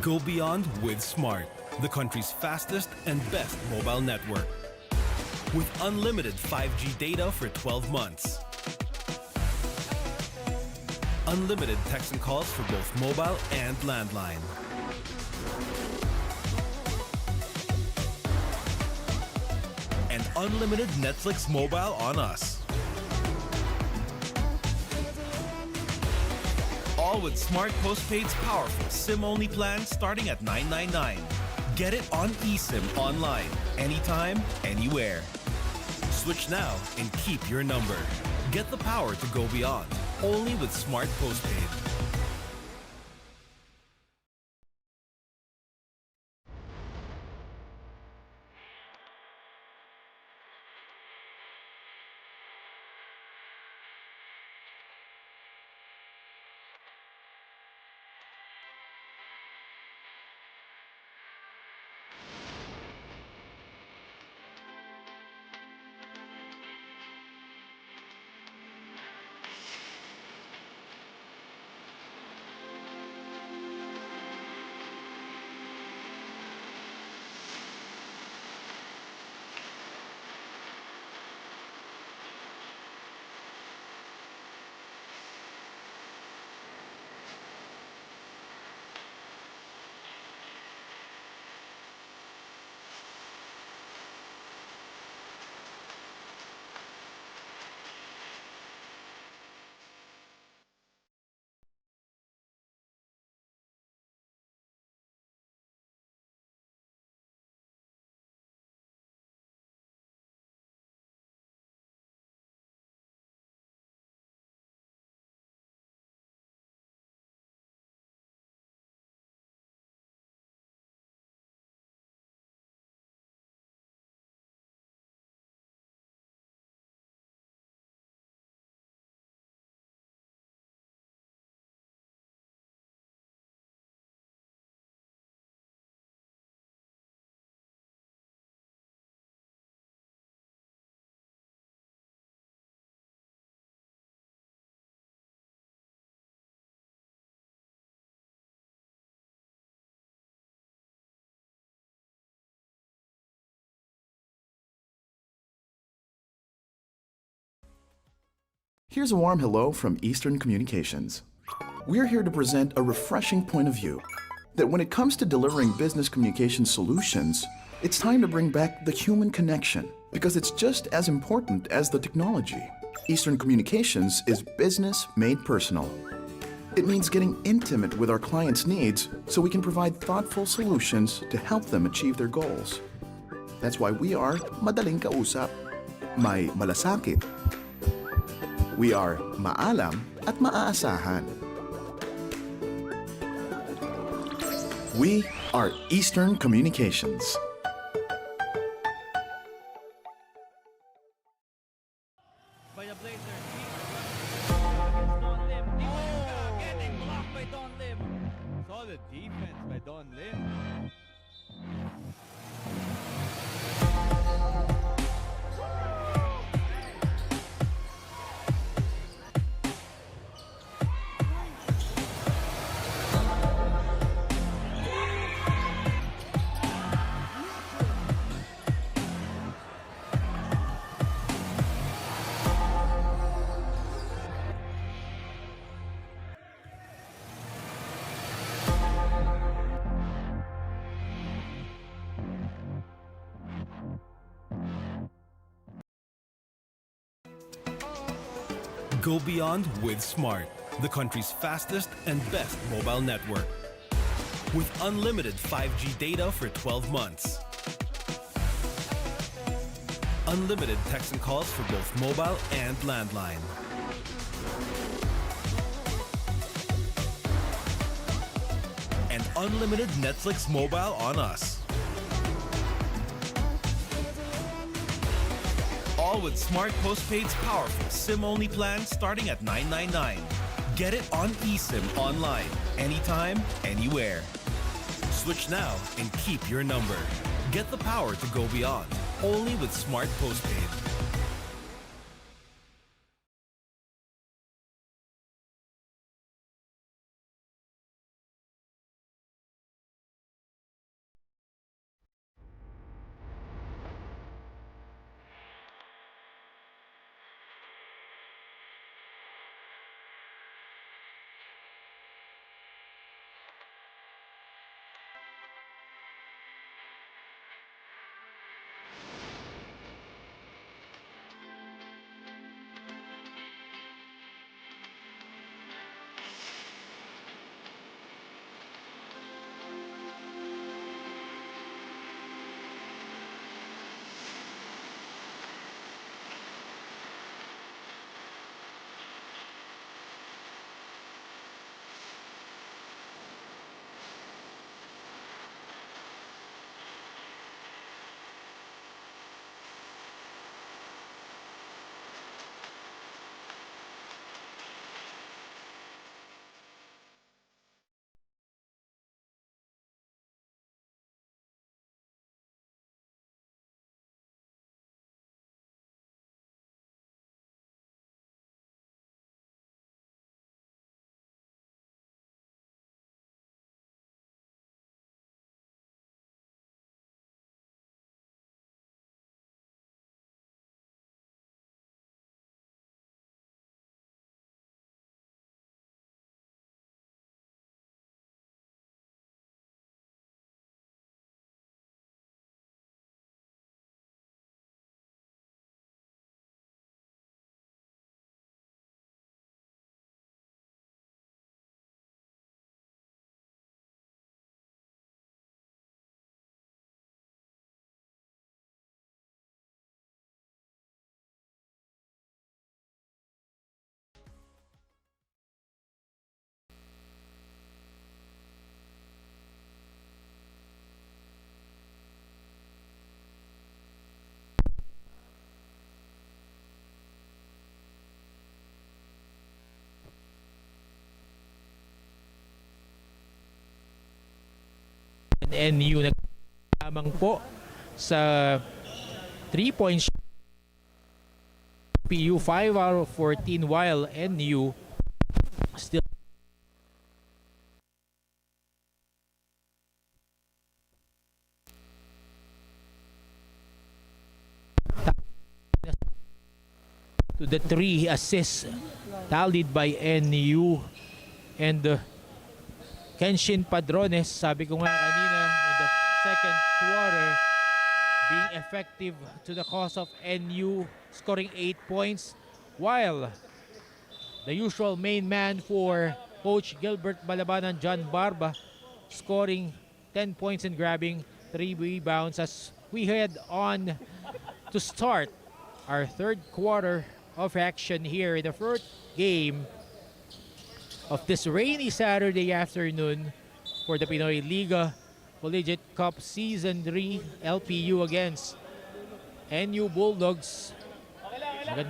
Go beyond with Smart, the country's fastest and best mobile network. With unlimited 5G data for 12 months. Unlimited text and calls for both mobile and landline. And unlimited Netflix mobile on us. All with Smart Postpaid's powerful SIM-only plan starting at $9.99. Get it on eSIM online, anytime, anywhere. Switch now and keep your number. Get the power to go beyond, only with Smart Postpaid. Here's a warm hello from Eastern Communications. We're here to present a refreshing point of view that when it comes to delivering business communication solutions, it's time to bring back the human connection because it's just as important as the technology. Eastern Communications is business made personal. It means getting intimate with our clients' needs so we can provide thoughtful solutions to help them achieve their goals. That's why we are madaling kausap, may malasakit. We are maalam at maaasahan. We are Eastern Communications. By the Blazers. Getting blocked by Don Lim. Solid defense by Don Lim. Go beyond with Smart, the country's fastest and best mobile network. With unlimited 5G data for 12 months. Unlimited text and calls for both mobile and landline. And unlimited Netflix mobile on us. All with Smart Postpaid's powerful SIM-only plan starting at $999. Get it on eSIM online, anytime, anywhere. Switch now and keep your number. Get the power to go beyond, only with Smart Postpaid. NU lamang po sa 3-point shot. LPU 5 out of 14 while NU still to the 3 assists tallied by NU and Kenshin Padrones, sabi ko nga kanina, in the second quarter being effective to the cause of NU, scoring 8 points, while the usual main man for Coach Gilbert Balabanan, John Barba, scoring 10 points and grabbing 3 rebounds as we head on to start our third quarter of action here in the first game of this rainy Saturday afternoon for the Pinoyliga Collegiate Cup Season 3, LPU against NU Bulldogs.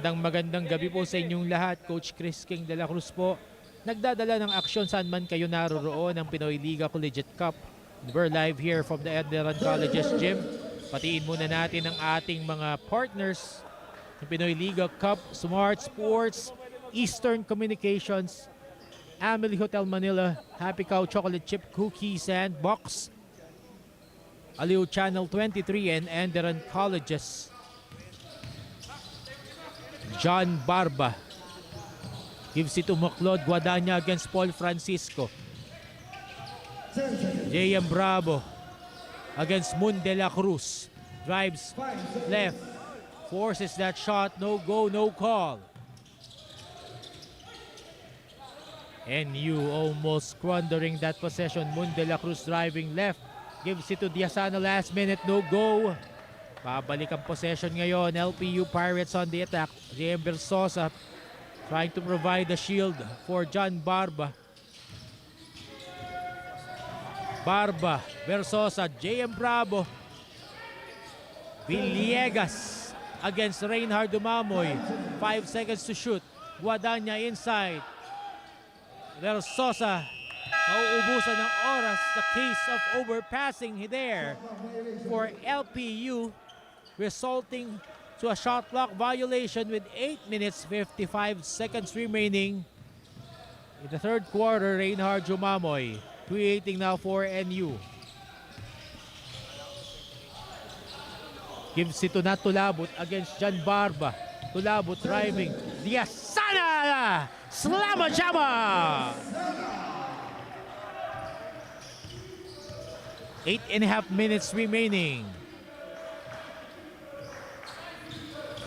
Magandang gabi po sa inyong lahat. Coach Chris King de la Cruz po, nagdadala ng aksyon saan man kayo naroroon ng Pinoyliga Collegiate Cup. We're live here from the ENDERUN Colleges Gym. Patiin muna natin ang ating mga partners ng Pinoyliga Cup: Smart Sports, Eastern Communications, Amelie Hotel Manila, Happy Cow Chocolate Chip Cookies and Box, Aliw Channel 23, and ENDERUN Colleges. John Barba gives it to Maclod Guadagna against Paul Francisco. J.M. Bravo against Moon de la Cruz. Drives left, forces that shot, no go, no call. NU almost squandering that possession. Moon de la Cruz driving left. Gives it to Diazano last minute. No go. Babalik ang possession ngayon. LPU Pirates on the attack. JM Versosa trying to provide the shield for John Barba. Barba, Versosa, JM Bravo. Villegas against Reinhard Dumamoy. 5 seconds to shoot. Guadagna inside. Versosa, nauubusan ng oras. The case of overpassing there for LPU, resulting to a shot clock violation with 8 minutes 55 seconds remaining in the third quarter. Reinhard Dumamoy creating now for NU. Gives it to Natulabot against John Barba. Tulabot driving. Diazana! Slama Jama! 8.5 minutes remaining.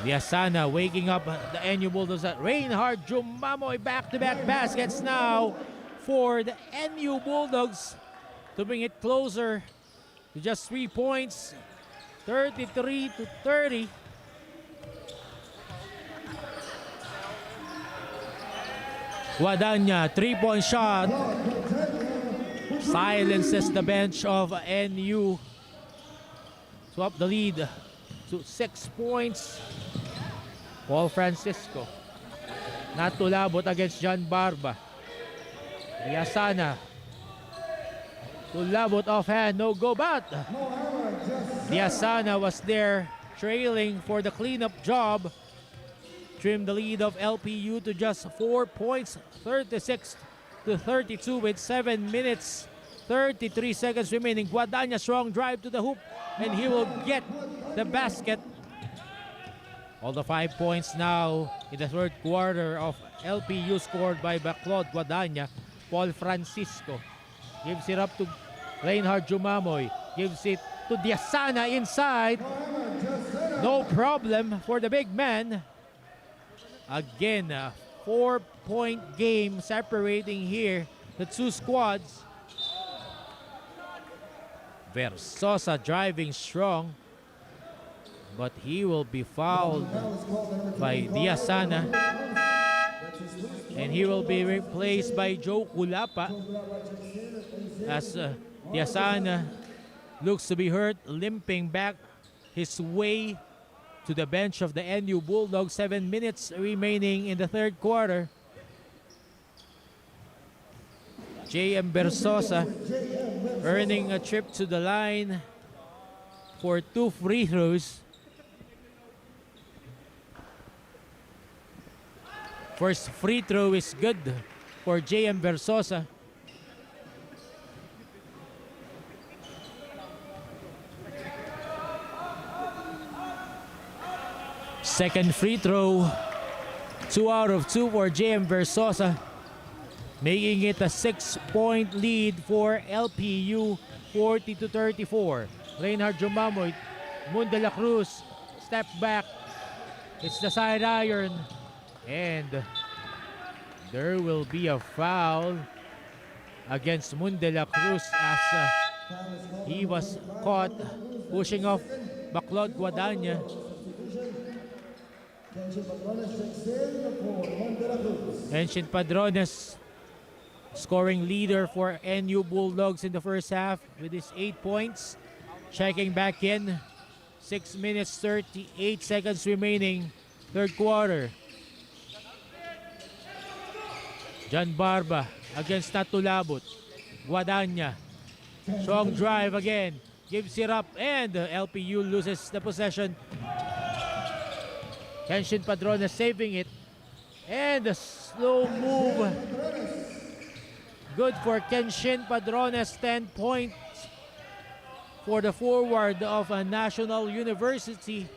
Diazana waking up the NU Bulldogs. Reinhard Dumamoy back-to-back baskets now for the NU Bulldogs to bring it closer to just 3 points. 33-30. Guadagna, 3-point shot. Silences the bench of NU. Swap the lead to 6 points. Paul Francisco. Natulabot against John Barba. Diazana. Tulabot offhand, no go but Diazana was there trailing for the cleanup job. Trimmed the lead of LPU to just 4 points, 36-32 with 7 minutes, 33 seconds remaining. Guadagna strong drive to the hoop and he will get the basket. All the 5 points now in the third quarter of LPU scored by Baclod Guadagna. Paul Francisco gives it up to Reinhard Dumamoy. Gives it to Diazana inside. No problem for the big man. Again, a 4-point game separating here the two squads. Versosa driving strong, but he will be fouled by Diazana. And he will be replaced by Joe Culapa as Diazana looks to be hurt, limping back his way to the bench of the NU Bulldogs. 7 minutes remaining in the third quarter. JM Versosa earning a trip to the line for 2 free throws. First free throw is good for JM Versosa. Second free throw, 2 out of 2 for JM Versosa, making it a 6-point lead for LPU, 40-34. Reinhard Dumamoy, Moon de la Cruz, step back. It's the side iron. And there will be a foul against Moon de la Cruz as he was caught pushing off Baclod Guadagna. Ancient Padrones, scoring leader for NU Bulldogs in the first half with his 8 points. Checking back in. 6 minutes 38 seconds remaining, third quarter. John Barba against Natulabot. Guadagna. Strong drive again. Gives it up and LPU loses the possession. Kenshin Padrones saving it. And a slow move. Good for Kenshin Padrones. 10 points for the forward of a National University.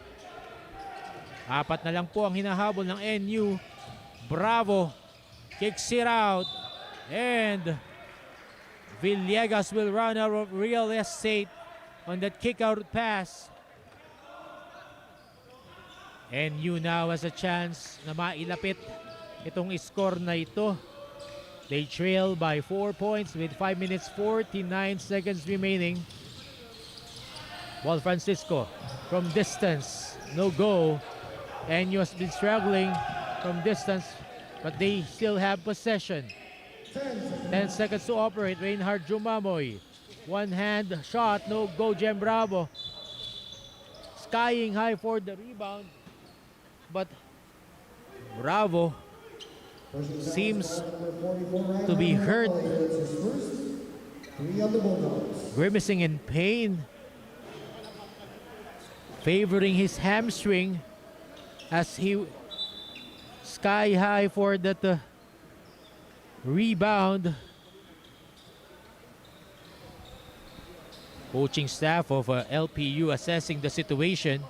4 na lang po ang hinahabol ng NU. Bravo kicks it out, and Villegas will run out of real estate on that kick-out pass. NU now has a chance na mailapit itong score na ito. They trail by 4 points with 5 minutes 49 seconds remaining. Ball Francisco from distance, no go. NU has been struggling from distance, but they still have possession. 10 seconds to operate. Reinhard Jumamoy. One hand shot, no go. Jem Bravo skying high for the rebound, but Bravo seems to be hurt, grimacing in pain, favoring his hamstring as he sky high for that rebound. Coaching staff of LPU assessing the situation.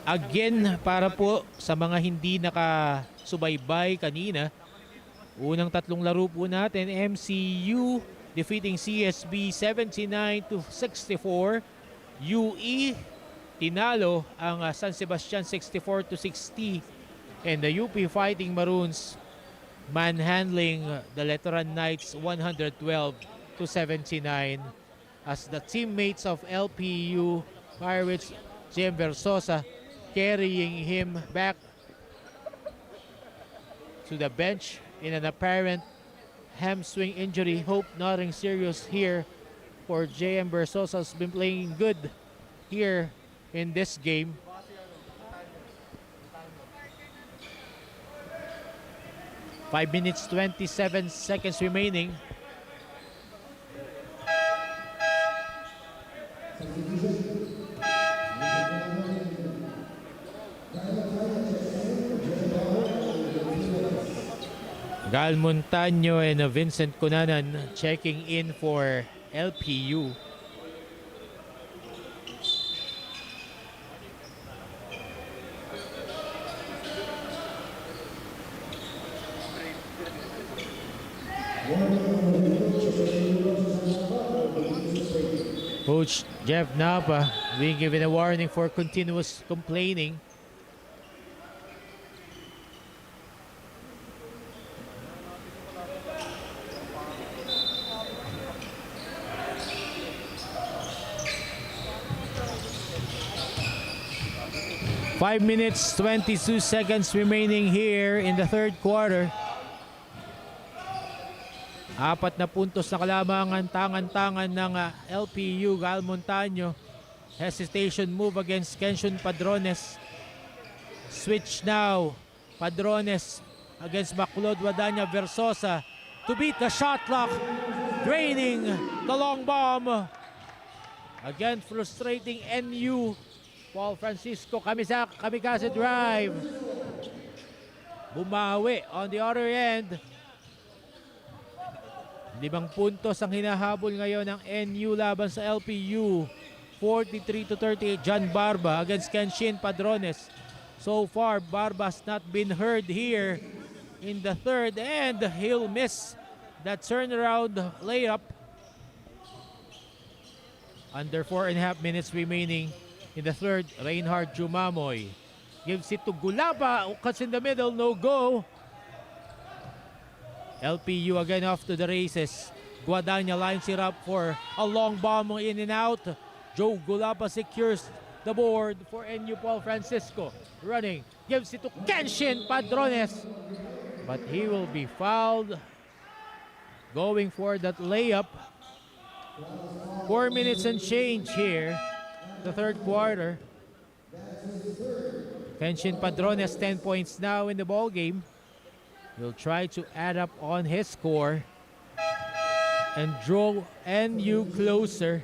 Again, para po sa mga hindi nakasubaybay kanina, unang tatlong laro po natin, MCU defeating CSB 79-64. UE tinalo ang San Sebastian 64-60. And the UP Fighting Maroons manhandling the Letteran Knights 112-79 as the teammates of LPU Pirates, Jem Versosa, carrying him back to the bench in an apparent hamstring injury. Hope nothing serious here for Jem Versosa, has been playing good here in this game. Five minutes 27 seconds remaining. Gal Montaño and Vincent Cunanan checking in for LPU. Coach Jeff Napa being given a warning for continuous complaining. Five minutes 22 seconds remaining here in the third quarter. Apat na puntos na kalamangan, tangan-tangan ng LPU. Gal Montaño, hesitation move against Kenshin Padrones. Switch now. Padrones against Bacolod Wadanya Versosa to beat the shot clock, draining the long bomb. Again, frustrating NU. Paul Francisco, kamikaze drive. Bumawi on the other end. 5 puntos ang hinahabol ngayon ng NU laban sa LPU. 43-38, John Barba against Kenshin Padrones. So far, Barba's not been heard here in the third, and he'll miss that turnaround layup. Under 4.5 minutes remaining in the third. Reinhard Jumamoy gives it to Gulapa. Cuts in the middle, no go. LPU again off to the races. Guadagna lines it up for a long bomb in and out. Joe Gulapa secures the board for NU. Paul Francisco running, gives it to Kenshin Padrones, but he will be fouled going for that layup. 4 minutes and change here, the third quarter. Kenshin Padrones 10 points now in the ball game. Will try to add up on his score and draw NU closer.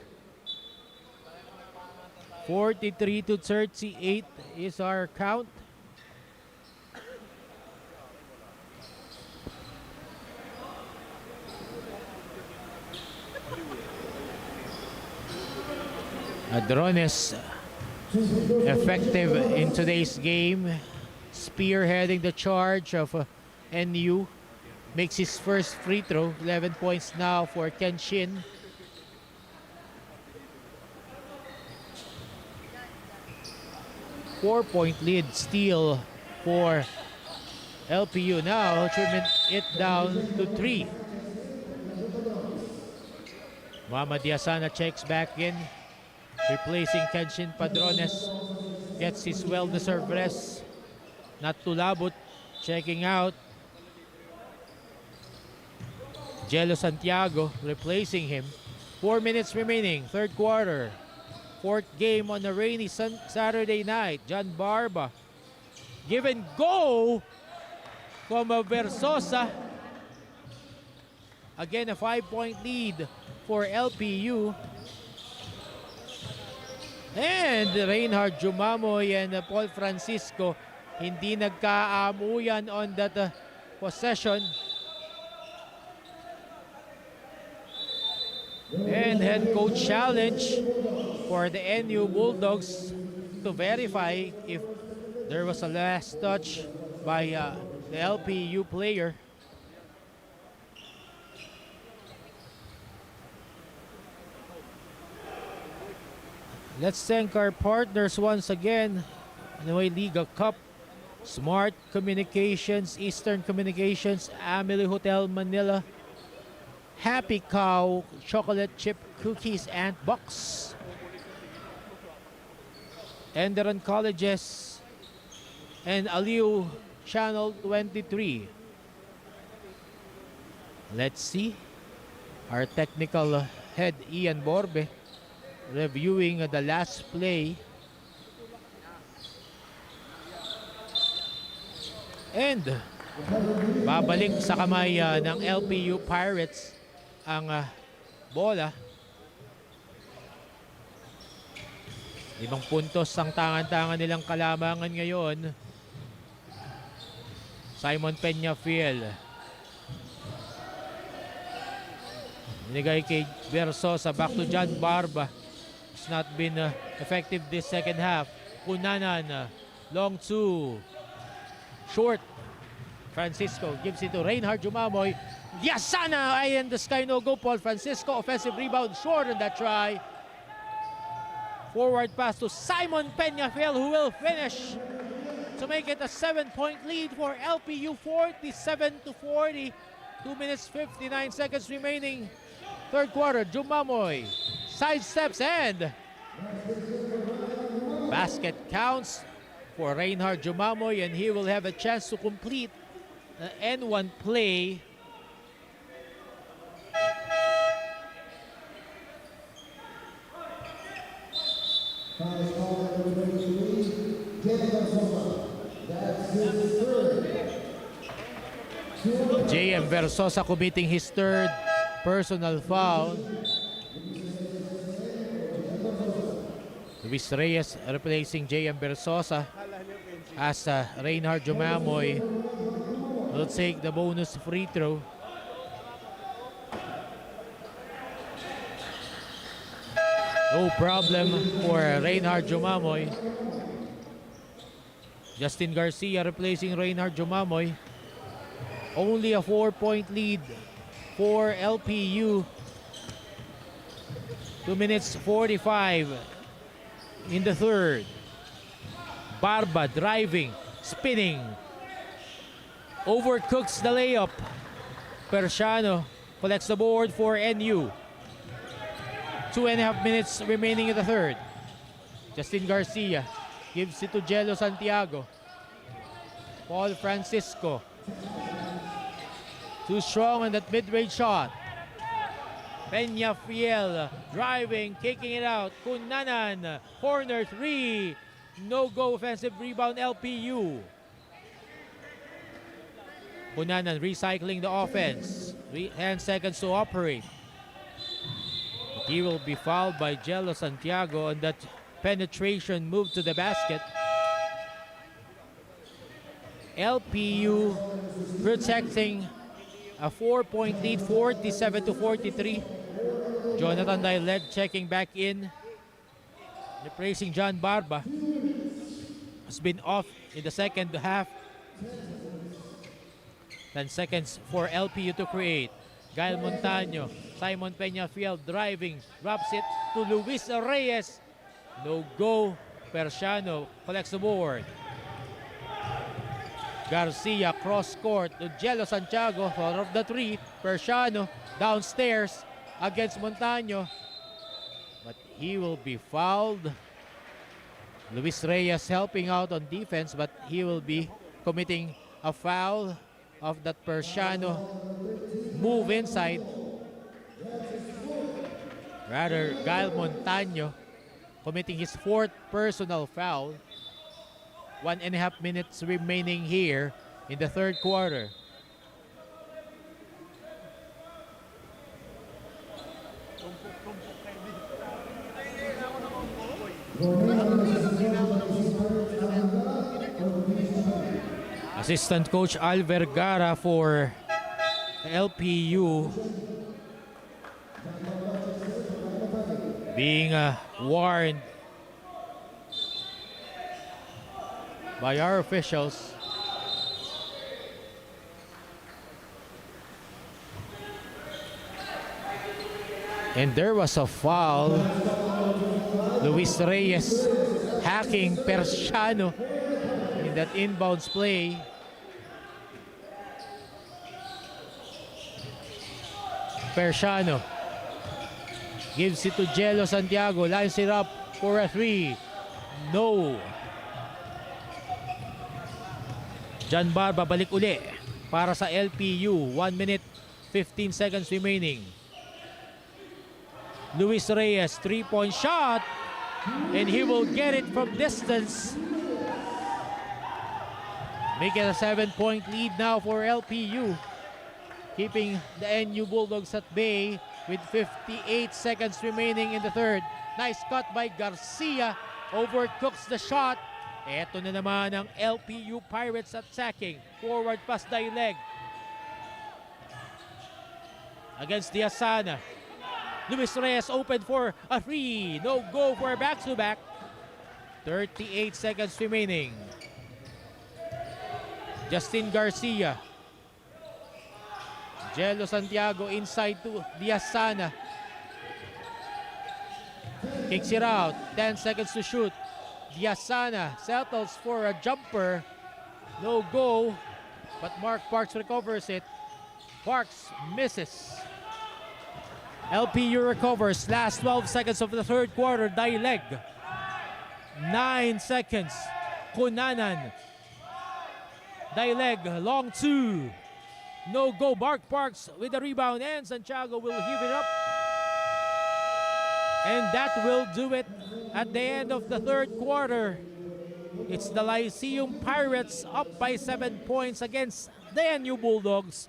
43-38 is our count. Padrones effective in today's game, spearheading the charge of NU. Makes his first free throw. 11 points now for Kenshin. Four-point lead still for LPU. Now trim it down to 3. Muhammad Yasana checks back in, replacing Kenshin Padrones. Gets his well-deserved rest. Not Tulabut checking out. Jello Santiago replacing him. 4 minutes remaining, third quarter. Fourth game on a rainy Saturday night. John Barba. Give and go from Versosa. Again, a 5-point lead for LPU. And Reinhard Jumamoy and Paul Francisco hindi nagkaamuyan on that possession. And head coach challenge for the NU Bulldogs to verify if there was a last touch by the LPU player. Let's thank our partners once again. PINOYLIGA Cup, Smart Communications, Eastern Communications, Amelie Hotel Manila, Happy Cow Chocolate Chip Cookies and Box, Enderun Colleges, and Aliu Channel 23. Let's see. Our technical head Ian Borbe reviewing the last play. And babalik sa kamay ng LPU Pirates ang bola. 5 puntos ang tangan-tangan nilang kalamangan ngayon. Simon Peñafiel. Binigay kay Versosa, back to John Barba. It's not been effective this second half. Kunanan, long 2. Short. Francisco gives it to Reinhard Jumamoy. Yasana, eye in the sky, no go. Paul Francisco, offensive rebound, short on that try. Forward pass to Simon Peñafiel, who will finish to make it a 7-point lead for LPU, 47-40. 2 minutes 59 seconds remaining. Third quarter, Jumamoy sidesteps and basket counts for Reinhard Jumamoy, and he will have a chance to complete the N1 play. JM Versosa committing his third personal foul. Luis Reyes replacing JM Versosa as Reinhard Jumamoy will take the bonus free throw. No problem for Reinhard Jumamoy. Justin Garcia replacing Reinhard Jumamoy. Only a 4-point lead for LPU. 2 minutes 45 in the third. Barba driving, spinning. Overcooks the layup. Persiano collects the board for NU. 2.5 minutes remaining in the third. Justin Garcia gives it to Jello Santiago. Paul Francisco. Too strong on that mid-range shot. Peñafiel driving, kicking it out. Kunanan, corner 3. No go, offensive rebound LPU. Kunanan recycling the offense. 10 seconds to operate. He will be fouled by Jello Santiago on that penetration move to the basket. LPU protecting a 4-point lead, 47-43. Jonathan Dailed checking back in, replacing John Barba. Has been off in the second half. 10 seconds for LPU to create. Gael Montaño, Simon Peñafiel driving, drops it to Luis Reyes. No go. Persiano collects the board. Garcia cross court to Jello Santiago, thought of the three. Persiano downstairs against Montaño, but he will be fouled. Luis Reyes helping out on defense, but he will be committing a foul of that Persiano move inside. Rather, Gael Montaño committing his fourth personal foul. 1.5 minutes remaining here in the third quarter. Assistant Coach Al Vergara for LPU being warned by our officials. And there was a foul. Luis Reyes hacking Persiano in that inbounds play. Persiano gives it to Jello Santiago, lines it up for a three. No. John Barba balik uli para sa LPU. 1 minute 15 seconds remaining. Luis Reyes, 3-point shot, and he will get it from distance. Make it a 7-point lead now for LPU, keeping the NU Bulldogs at bay with 58 seconds remaining in the third. Nice cut by Garcia, overcooks the shot. Eto na naman ang LPU Pirates attacking. Forward pass Daileg against Diasana. Luis Reyes open for a three. No go for back-to-back. 38 seconds remaining. Justin Garcia. Jello Santiago inside to Diasana. Kicks it out. 10 seconds to shoot. Diasana settles for a jumper. No go. But Mark Parks recovers it. Parks misses. LPU recovers. Last 12 seconds of the third quarter. Daileg. 9 seconds. Kunanan. Daileg. Long two. No go. Mark Parks with the rebound. And Santiago will heave it up. And that will do it at the end of the third quarter. It's the Lyceum Pirates up by 7 points against the NU Bulldogs.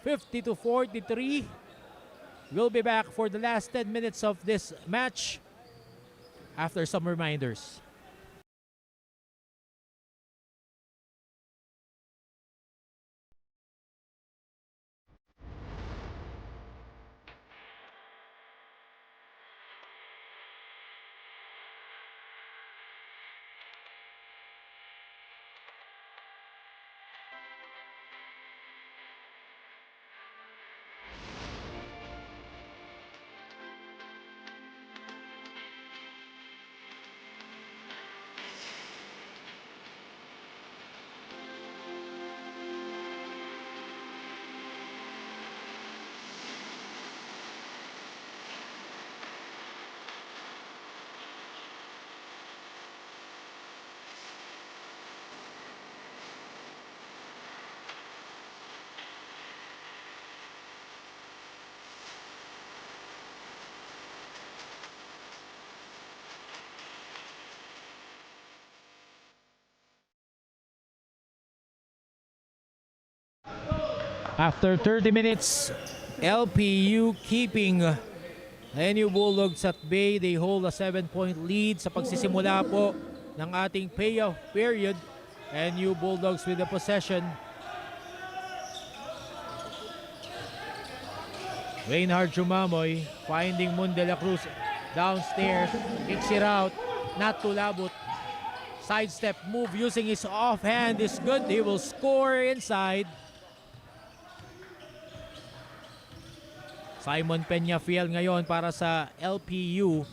50-43. We'll be back for the last 10 minutes of this match after some reminders. After 30 minutes, LPU keeping NU Bulldogs at bay. They hold a 7-point lead sa pagsisimula po ng ating payoff period. NU Bulldogs with the possession. Reynhard Jumamoy finding Mun de la Cruz downstairs. Kicks it out. Not to labot. Sidestep move using his offhand is good. He will score inside. Simon Peñafiel ngayon para sa LPU.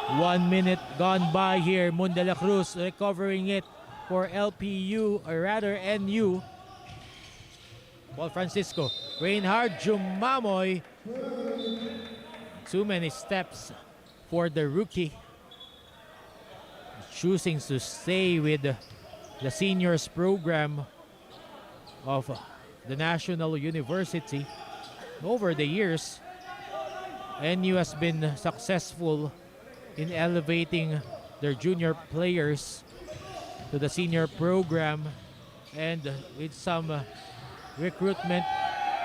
1 minute gone by here. Moon de la Cruz recovering it for LPU, or rather NU. Paul Francisco, Reinhard Jumamoy. Too many steps for the rookie. Choosing to stay with the seniors program of the National University. Over the years, NU has been successful in elevating their junior players to the senior program, and with some recruitment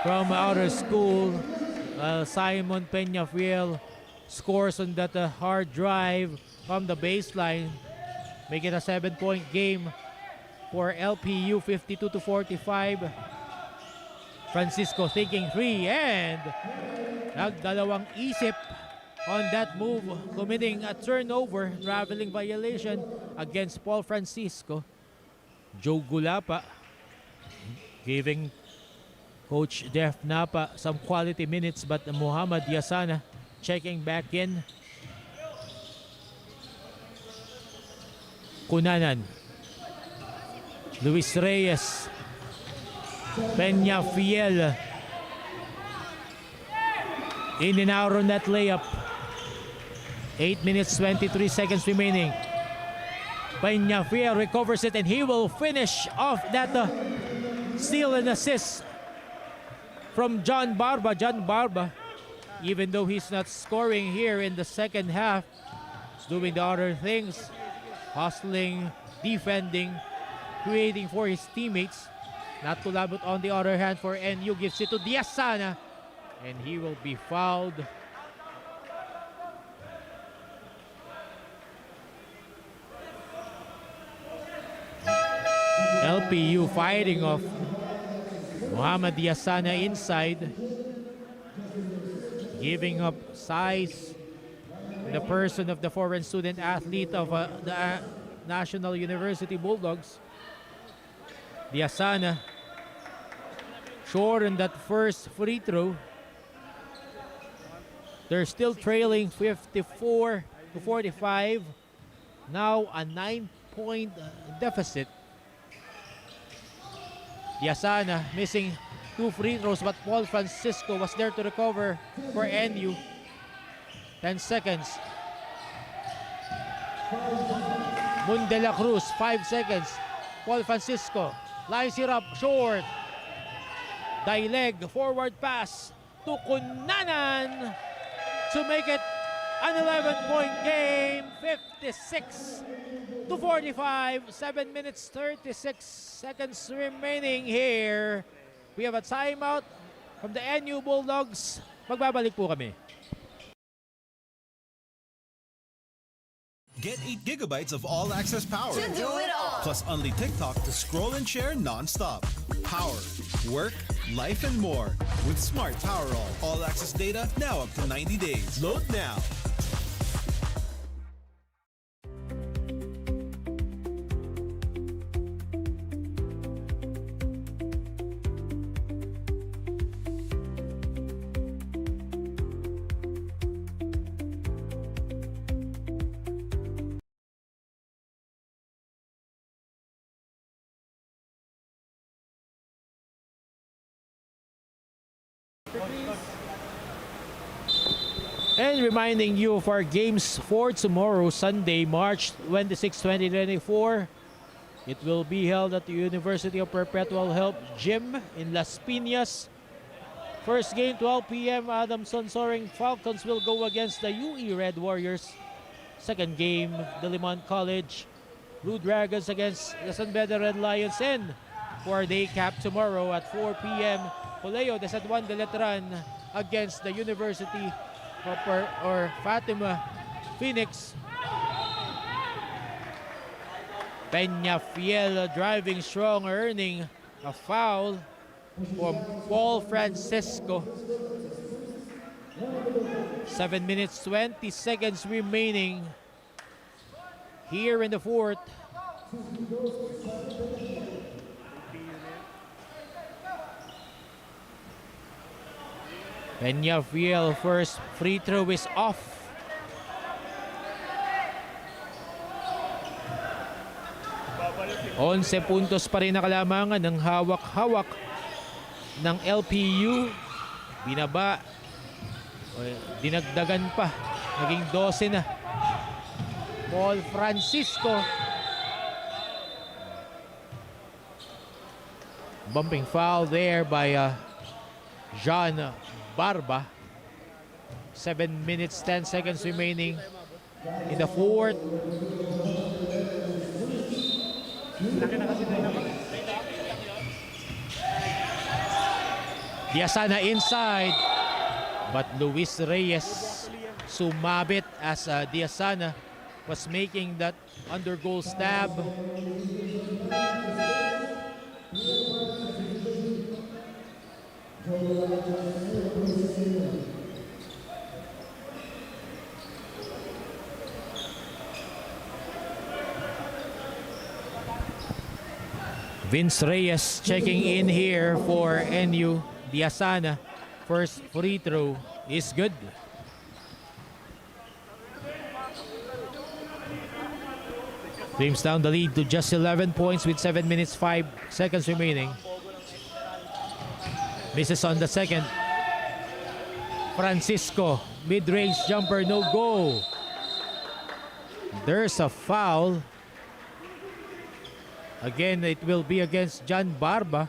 from outer school. Simon Peñafiel scores on that hard drive from the baseline, make it a 7-point game for LPU, 52-45. Francisco thinking three, and nagdalawang isip on that move, committing a turnover, traveling violation against Paul Francisco. Joe Gulapa giving Coach Def Napa some quality minutes, but Muhammad Yasana checking back in. Cunanan, Luis Reyes, Peñafiel, in and out on that layup. 8 minutes 23 seconds remaining. Peñafiel recovers it, and he will finish off that steal and assist from John Barba. John Barba, even though he's not scoring here in the second half, is doing the other things, hustling, defending, creating for his teammates. Not too loud, but on the other hand for NU, gives it to Diasana, and he will be fouled. LPU fighting off Muhammad Diasana inside, giving up size in the person of the foreign student athlete of the National University Bulldogs. Diasana short on that first free throw. They're still trailing 54-45. Now a 9-point deficit. Diasana missing 2 free throws, but Paul Francisco was there to recover for NU. 10 seconds. Moon de la Cruz, 5 seconds. Paul Francisco lines it up short. Dileg, forward pass to Cunanan to make it an 11-point game. 56-45. 7 minutes 36 seconds remaining here. We have a timeout from the NU Bulldogs. Magbabalik po kami. Get 8 gigabytes of all-access power. To do it all. Plus only TikTok to scroll and share non-stop. Power, work, life, and more. With Smart Power All-access data now up to 90 days. Load now. And reminding you of our games for tomorrow, Sunday, March 26, 2024. It will be held at the University of Perpetual Help Gym in Las Piñas. First game, 12 p.m. Adamson Soaring Falcons will go against the UE Red Warriors. Second game, Diliman College Blue Dragons against the San Beda Red Lions. And for day cap tomorrow at 4 p.m., Poleo de San Juan de Letran against the University or Fatima Phoenix. Peñafiel driving strong, earning a foul from Paul Francisco. 7 minutes 20 seconds remaining here in the fourth. Peñafiel first free throw is off. 11 puntos pa rin na kalamangan ng hawak-hawak ng LPU. Binaba. Dinagdagan pa. Naging 12 na. Paul Francisco. Bumping foul there by John Barba. 7 minutes, 10 seconds remaining in the fourth. Diasana inside, but Luis Reyes sumabit as Diasana was making that under goal stab. Vince Reyes checking in here for NU. Diasana, first free throw is good. Flames down the lead to just 11 points with 7 minutes 5 seconds remaining. Misses on the second. Francisco, mid-range jumper, no go. There's a foul. Again, it will be against John Barba.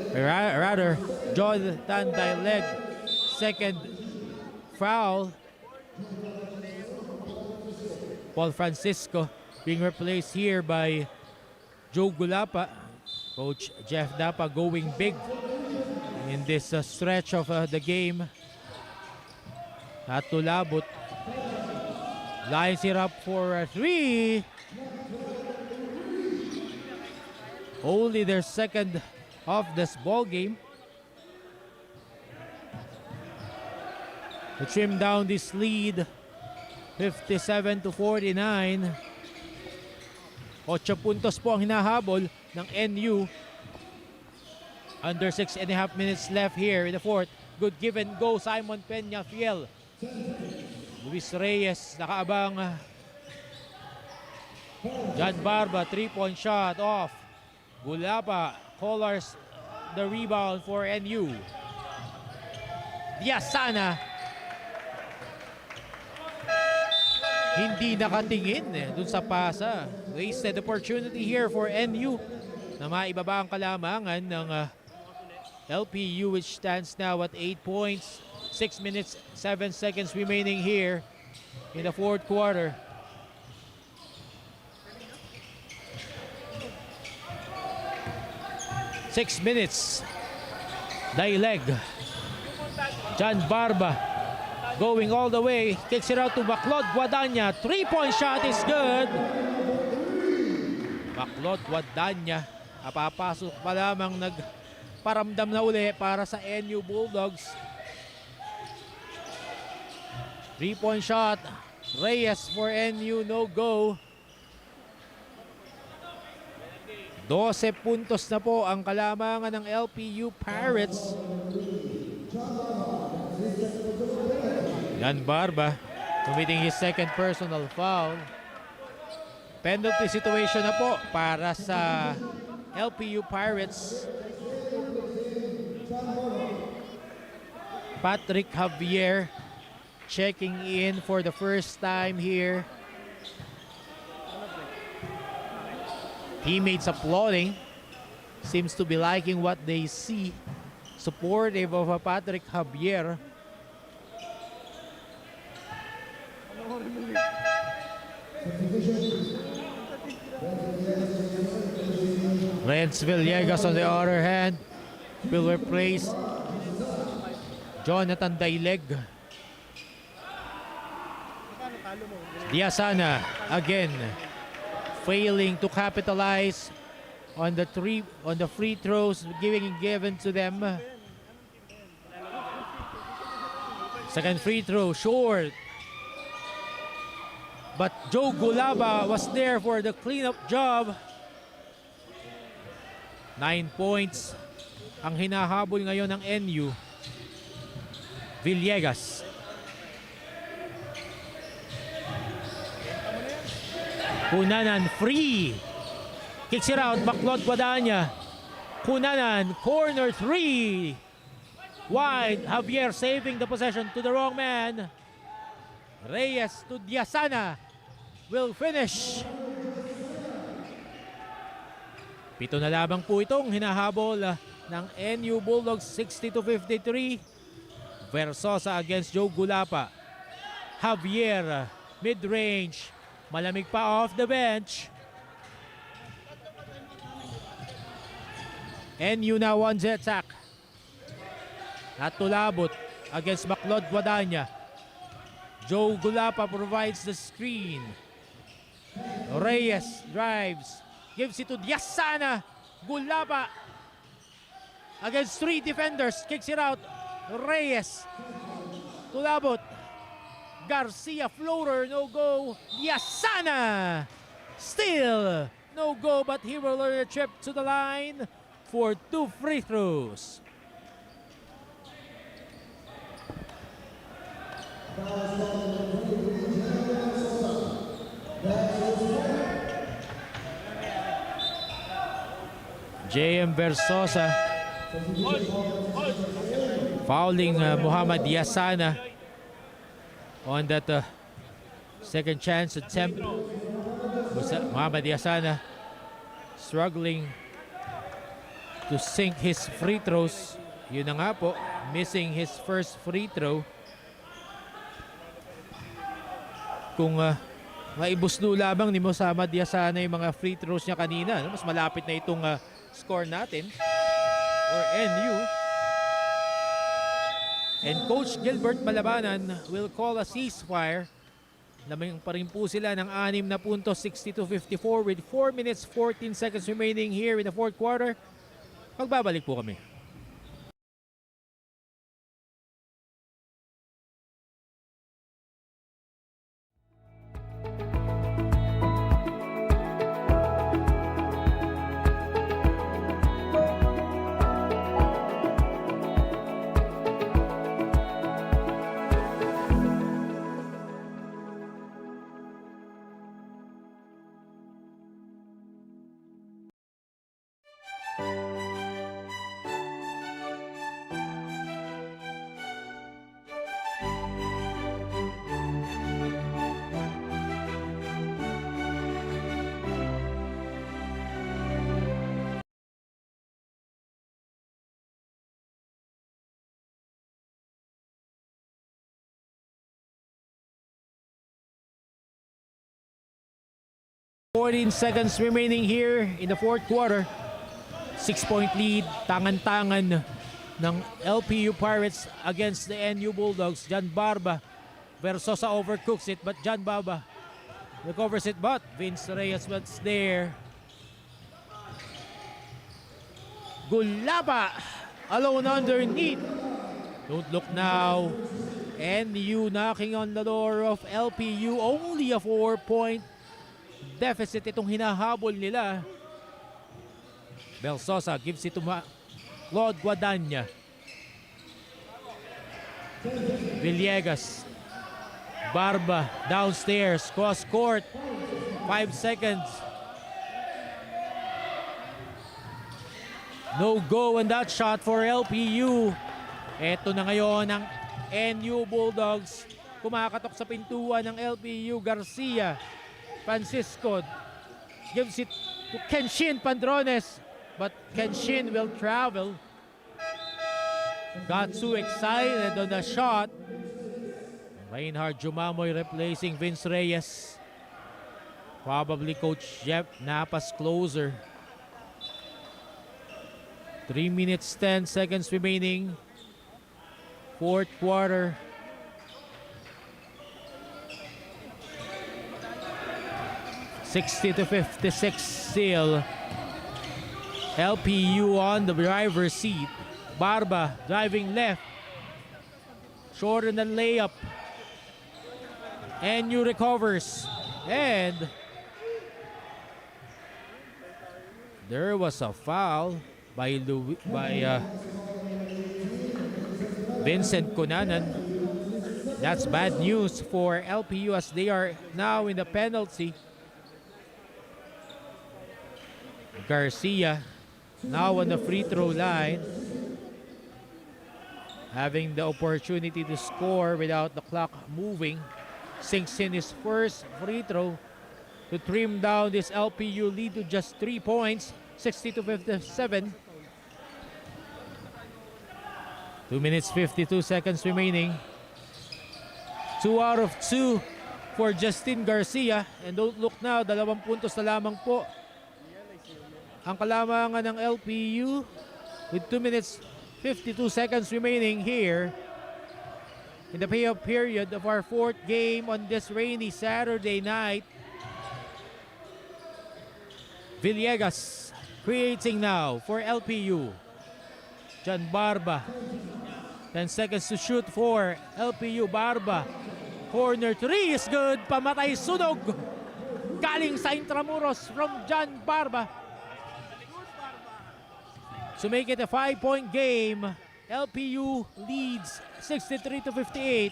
Rather, Jonathan Dileg, second foul. Paul Francisco being replaced here by Joe Gulapa. Coach Jeff Dapa going big in this stretch of the game. At tulabot. Lines it up for a three. Only their second of this ball game. To trim down this lead, 57-49. 8 puntos po ang hinahabol ng NU. Under 6.5 minutes left here in the fourth. Good give and go, Simon Peña Fiel. Luis Reyes nakaabang. John Barba, 3-point shot off. Gulapa collars the rebound for NU. Diasana. Hindi nakatingin dun sa pasa. Wasted opportunity here for NU na maibaba ang kalamangan ng LPU, which stands now at 8 points. 6 minutes, 7 seconds remaining here in the fourth quarter. Six minutes. Dileg. John Barba going all the way. Kicks it out to Baclod Guadagna. 3-point shot is good. Baclod Guadagna. Papasok pa lamang, nagparamdam na uli para sa NU Bulldogs. 3-point shot. Reyes for NU, no go. 12 puntos na po ang kalamangan ng LPU Pirates. Jan Barba committing his second personal foul. Penalty situation na po para sa LPU Pirates. Patrick Javier checking in for the first time here. Teammates applauding. Seems to be liking what they see. Supportive of Patrick Javier. Renz Villegas on the other hand will replace Jonathan Dileg. Diasana again failing to capitalize on the free throws given to them. Second free throw short. But Joe Gulaba was there for the cleanup job. 9 points ang hinahabol ngayon ng NU. Villegas. Cunanan free. Kicks it out. Backlot Guadagna. Cunanan, corner 3. Wide. Javier saving the possession to the wrong man. Reyes to Diasana. Will finish. 7 na lamang po itong hinahabol ng NU Bulldogs, 60-53. Versosa against Joe Gulapa. Javier, mid-range. Malamig pa off the bench. NU now on the attack. At tulabot against Backlot Guadagna. Joe Gulapa provides the screen. Reyes drives. Gives it to Diasana. Gulapa against 3 defenders. Kicks it out. Reyes. Tulabot. Garcia floater. No go. Diasana. Still no go, but he will earn a trip to the line for 2 free throws. JM Versosa fouling Muhammad Diasana on that second chance attempt. Muhammad Diasana struggling to sink his free throws. Yun na nga po, missing his first free throw. Kung maibuslo lamang ni Muhammad Diasana yung mga free throws niya kanina, mas malapit na itong score natin or NU. And Coach Gilbert Malabanan will call a ceasefire. Lamang pa rin po sila ng 6 na puntos, 60-54 with 4 minutes 14 seconds remaining here in the fourth quarter. Magbabalik po kami. $14 seconds remaining here in the fourth quarter. 6-point lead, tangan-tangan ng LPU Pirates against the NU Bulldogs. John Barba. Versosa overcooks it, but John Barba recovers it, but Vince Reyes was there. Gulapa alone underneath. Don't look now. NU knocking on the door of LPU. Only a 4-point deficit itong hinahabol nila. Versosa gives it to Claude Guadagna. Villegas. Barba downstairs, cross court. 5 seconds. No go on that shot for LPU. Eto na ngayon ang NU Bulldogs. Kumakatok sa pintuan ng LPU. Garcia. Francisco gives it to Kenshin Pandrones, but Kenshin will travel. Got too excited on the shot. Reinhard Jumamoy replacing Vince Reyes. Probably Coach Jeff Napa's closer. 3 minutes 10 seconds remaining. Fourth quarter. $60-56 still. LPU on the driver's seat. Barba driving left. Shorter than layup. NU recovers. And there was a foul by Vincent Cunanan. That's bad news for LPU as they are now in the penalty. Garcia now on the free throw line, having the opportunity to score without the clock moving. Sinks in his first free throw to trim down this LPU lead to just 3 points, 60-57. 2 minutes 52 seconds remaining. 2 out of 2 for Justin Garcia. And don't look now, 2 puntos na lamang po ang kalamangan ng LPU with 2 minutes 52 seconds remaining here in the payoff period of our 4th game on this rainy Saturday night. Villegas creating now for LPU. John Barba. 10 seconds to shoot for LPU. Barba. Corner 3 is good. Pamatay sunog. Galing sa Intramuros from John Barba. To make it a 5-point game, LPU leads 63-58.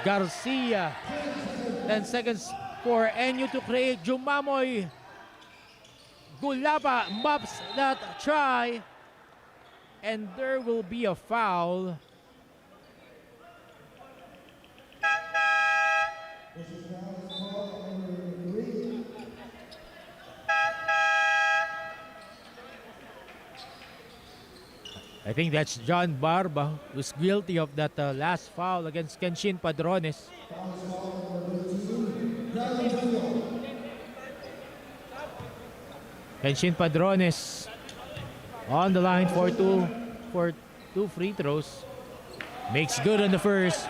Garcia. 10 seconds for NU to create. Jumamoy. Gulapa mops that try. And there will be a foul. I think that's John Barba who's guilty of that last foul against Kenshin Padrones. Kenshin Padrones on the line for two free throws. Makes good on the first.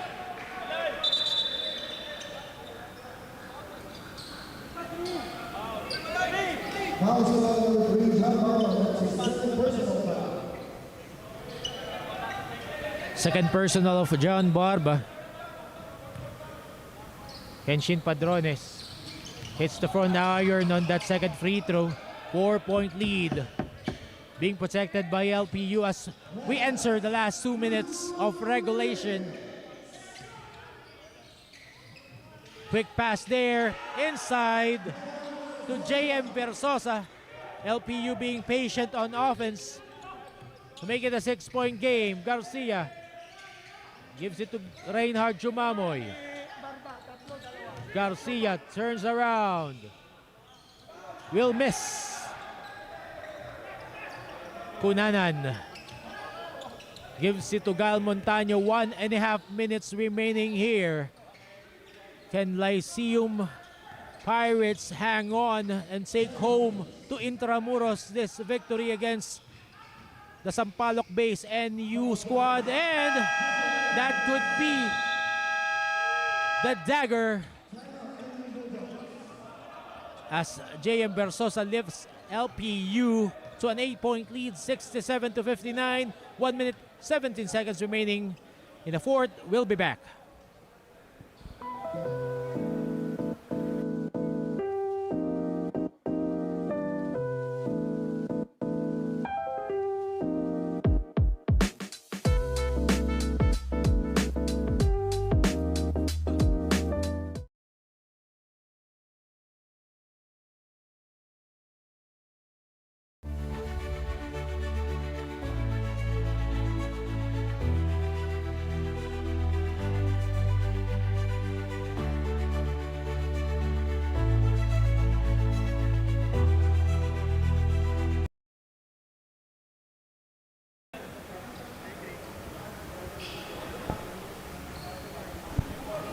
Second personal of John Barba. Kenshin Padrones hits the front iron on that second free throw. 4-point lead being protected by LPU as we enter the last 2 minutes of regulation. Quick pass there inside to JM Versosa. LPU being patient on offense to make it a 6-point game. Garcia gives it to Reinhard Jumamoy. Garcia turns around. Will miss. Cunanan gives it to Gal Montaño. 1.5 minutes remaining here. Can Lyceum Pirates hang on and take home to Intramuros this victory against the Sampaloc-based NU squad? And that could be the dagger as JM Versosa lifts LPU to an 8-point lead, 67-59. 1 minute, 17 seconds remaining in the fourth. We'll be back.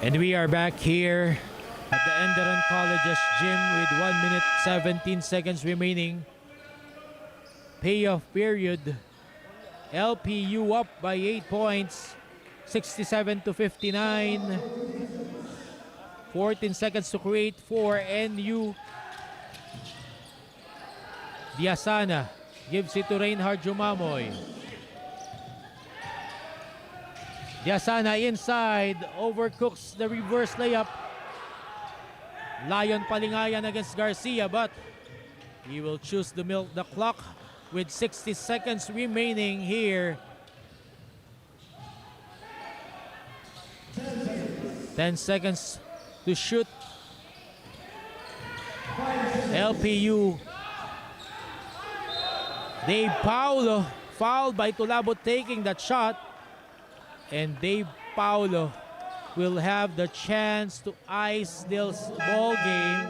And we are back here at the Enderun College's gym with 1 minute 17 seconds remaining. Payoff period. LPU up by 8 points, 67-59. 14 seconds to create for NU. Diasana gives it to Reinhard Jumamoy. Diasana inside, overcooks the reverse layup. Lion Palingayan against Garcia, but he will choose to milk the clock with 60 seconds remaining here. 10 seconds to shoot. LPU. Dave Paulo fouled by Tulabot taking that shot. And Dave Paulo will have the chance to ice this ball game.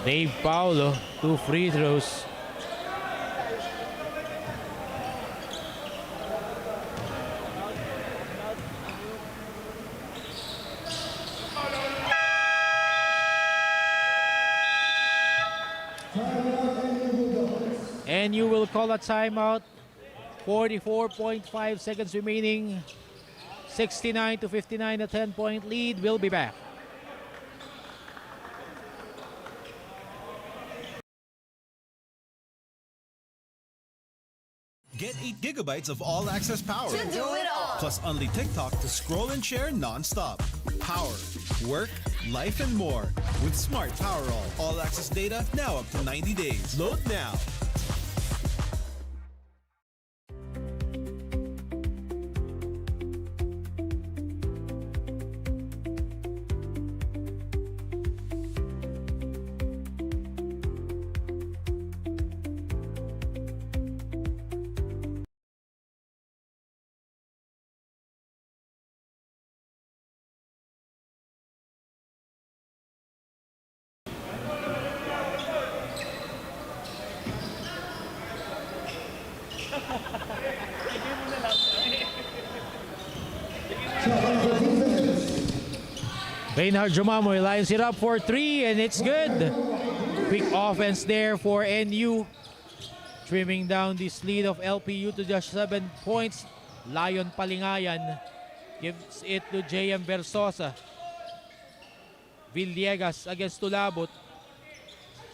Dave Paulo, 2 free throws. And you will call a timeout. 44.5 seconds remaining. 69-59, a 10-point lead. We'll be back. Get 8 gigabytes of all-access power. To do it all. Plus only TikTok to scroll and share non-stop. Power, work, life, and more. With Smart Power All-access data now up to 90 days. Load now. Reynard Jumamoy lines it up for 3 and it's good. Quick offense there for NU. Trimming down this lead of LPU to just 7 points. Lion Palingayan gives it to JM Versosa. Villegas against Tulabot.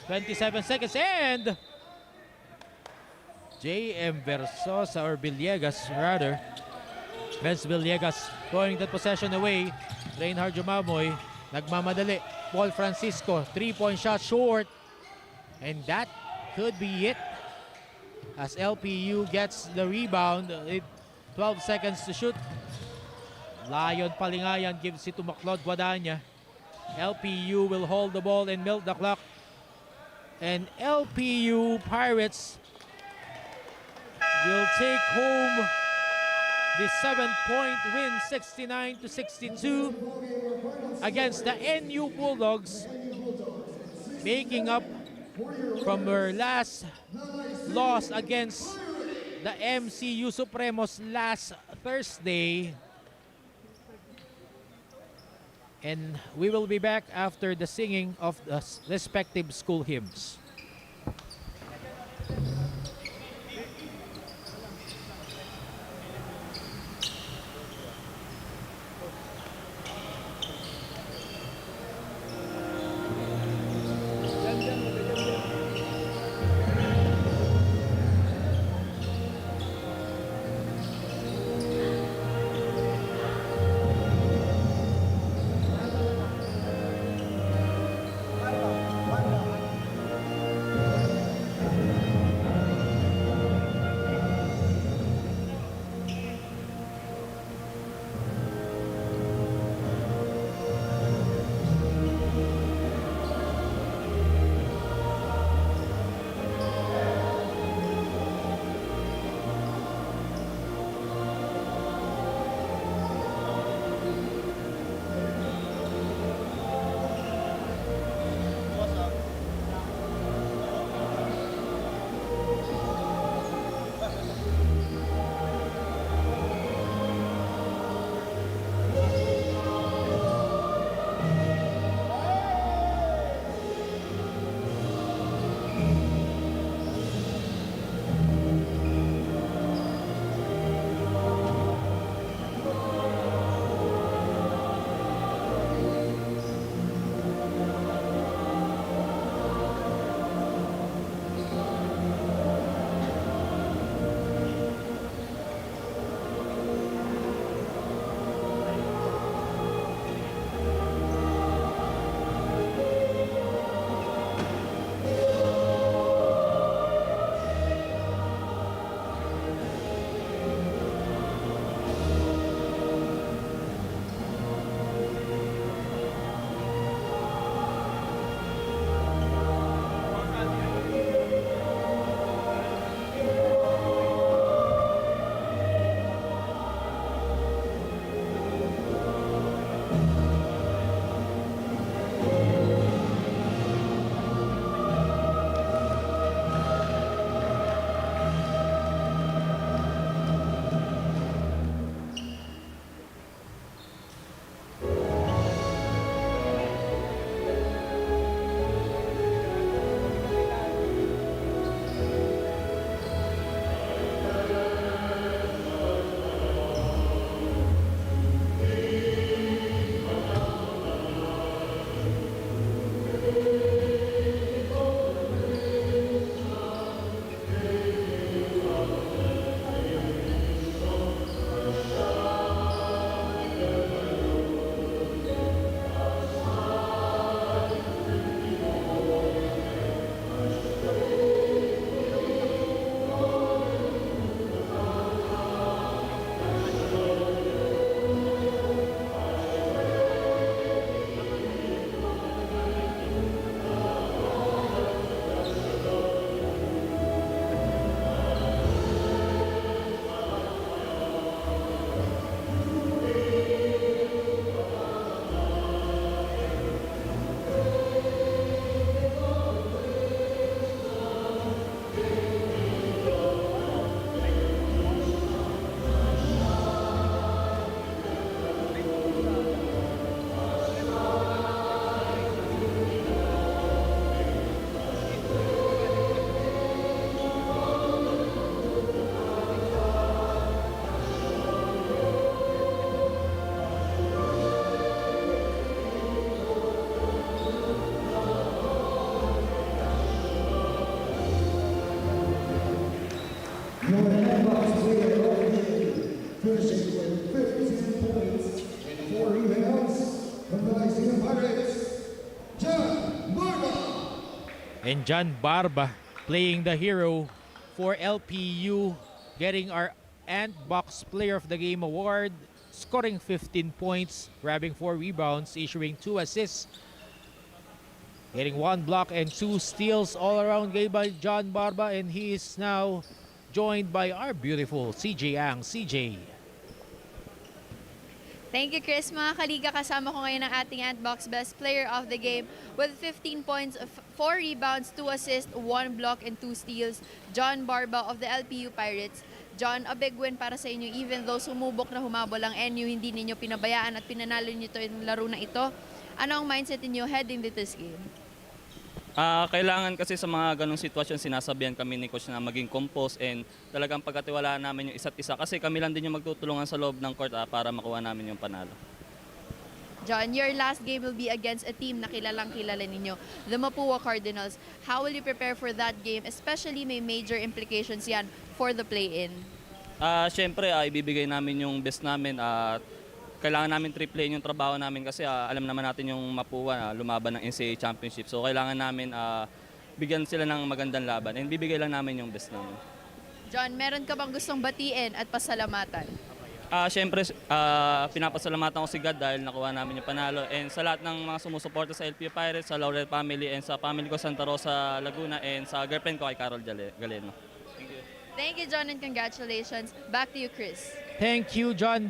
27 seconds and JM Versosa, or Villegas rather. Vince Villegas throwing that possession away. Reinhard Jumamoy nagmamadali. Paul Francisco, 3-point shot short. And that could be it as LPU gets the rebound. 12 seconds to shoot. Lion Palingayan gives it to Maclod Guadagna. LPU will hold the ball and milk the clock. And LPU Pirates will take home the 7-point win, 69-62 against the NU Bulldogs, making up from their last loss against the MCU Supremos last Thursday. And we will be back after the singing of the respective school hymns. And John Barba playing the hero for LPU, getting our Ant Box Player of the Game award, scoring 15 points, grabbing 4 rebounds, issuing 2 assists, getting 1 block and 2 steals all around game by John Barba, and he is now joined by our beautiful CJ Ang. CJ. Thank you, Chris. Mga kaliga, kasama ko ngayon ang ating Antbox Best Player of the Game with 15 points, 4 rebounds, 2 assists, 1 block, and 2 steals, John Barba of the LPU Pirates. John, a big win para sa inyo even though sumubok na humabol ang NU, hindi ninyo pinabayaan at pinanalo nyo ito yung laro na ito. Ano ang mindset niyo heading into this game? Kailangan kasi sa mga ganong sitwasyon, sinasabihan kami ni coach na maging composed and talagang pagkatiwalaan namin yung isa't isa kasi kami lang din yung magtutulungan sa loob ng court para makuha namin yung panalo. John, your last game will be against a team na kilalang kilala ninyo, the Mapua Cardinals. How will you prepare for that game, especially may major implications yan for the play-in? Siyempre, ibibigay namin yung best namin at kailangan namin triple yung trabaho namin kasi alam naman natin yung Mapua lumaban ng NCAA Championship. So kailangan namin bigyan sila ng magandang laban and bibigay lang namin yung best namin. John, meron ka bang gustong batiin at pasalamatan? Siyempre, pinapasalamatan ko si God dahil nakuha namin yung panalo. And sa lahat ng mga sumusuporta sa LPU Pirates, sa Laurel family, and sa family ko Santa Rosa, Laguna, and sa girlfriend ko kay Carol Galeno. Thank you, John, and congratulations. Back to you, Chris. Thank you, John Barba.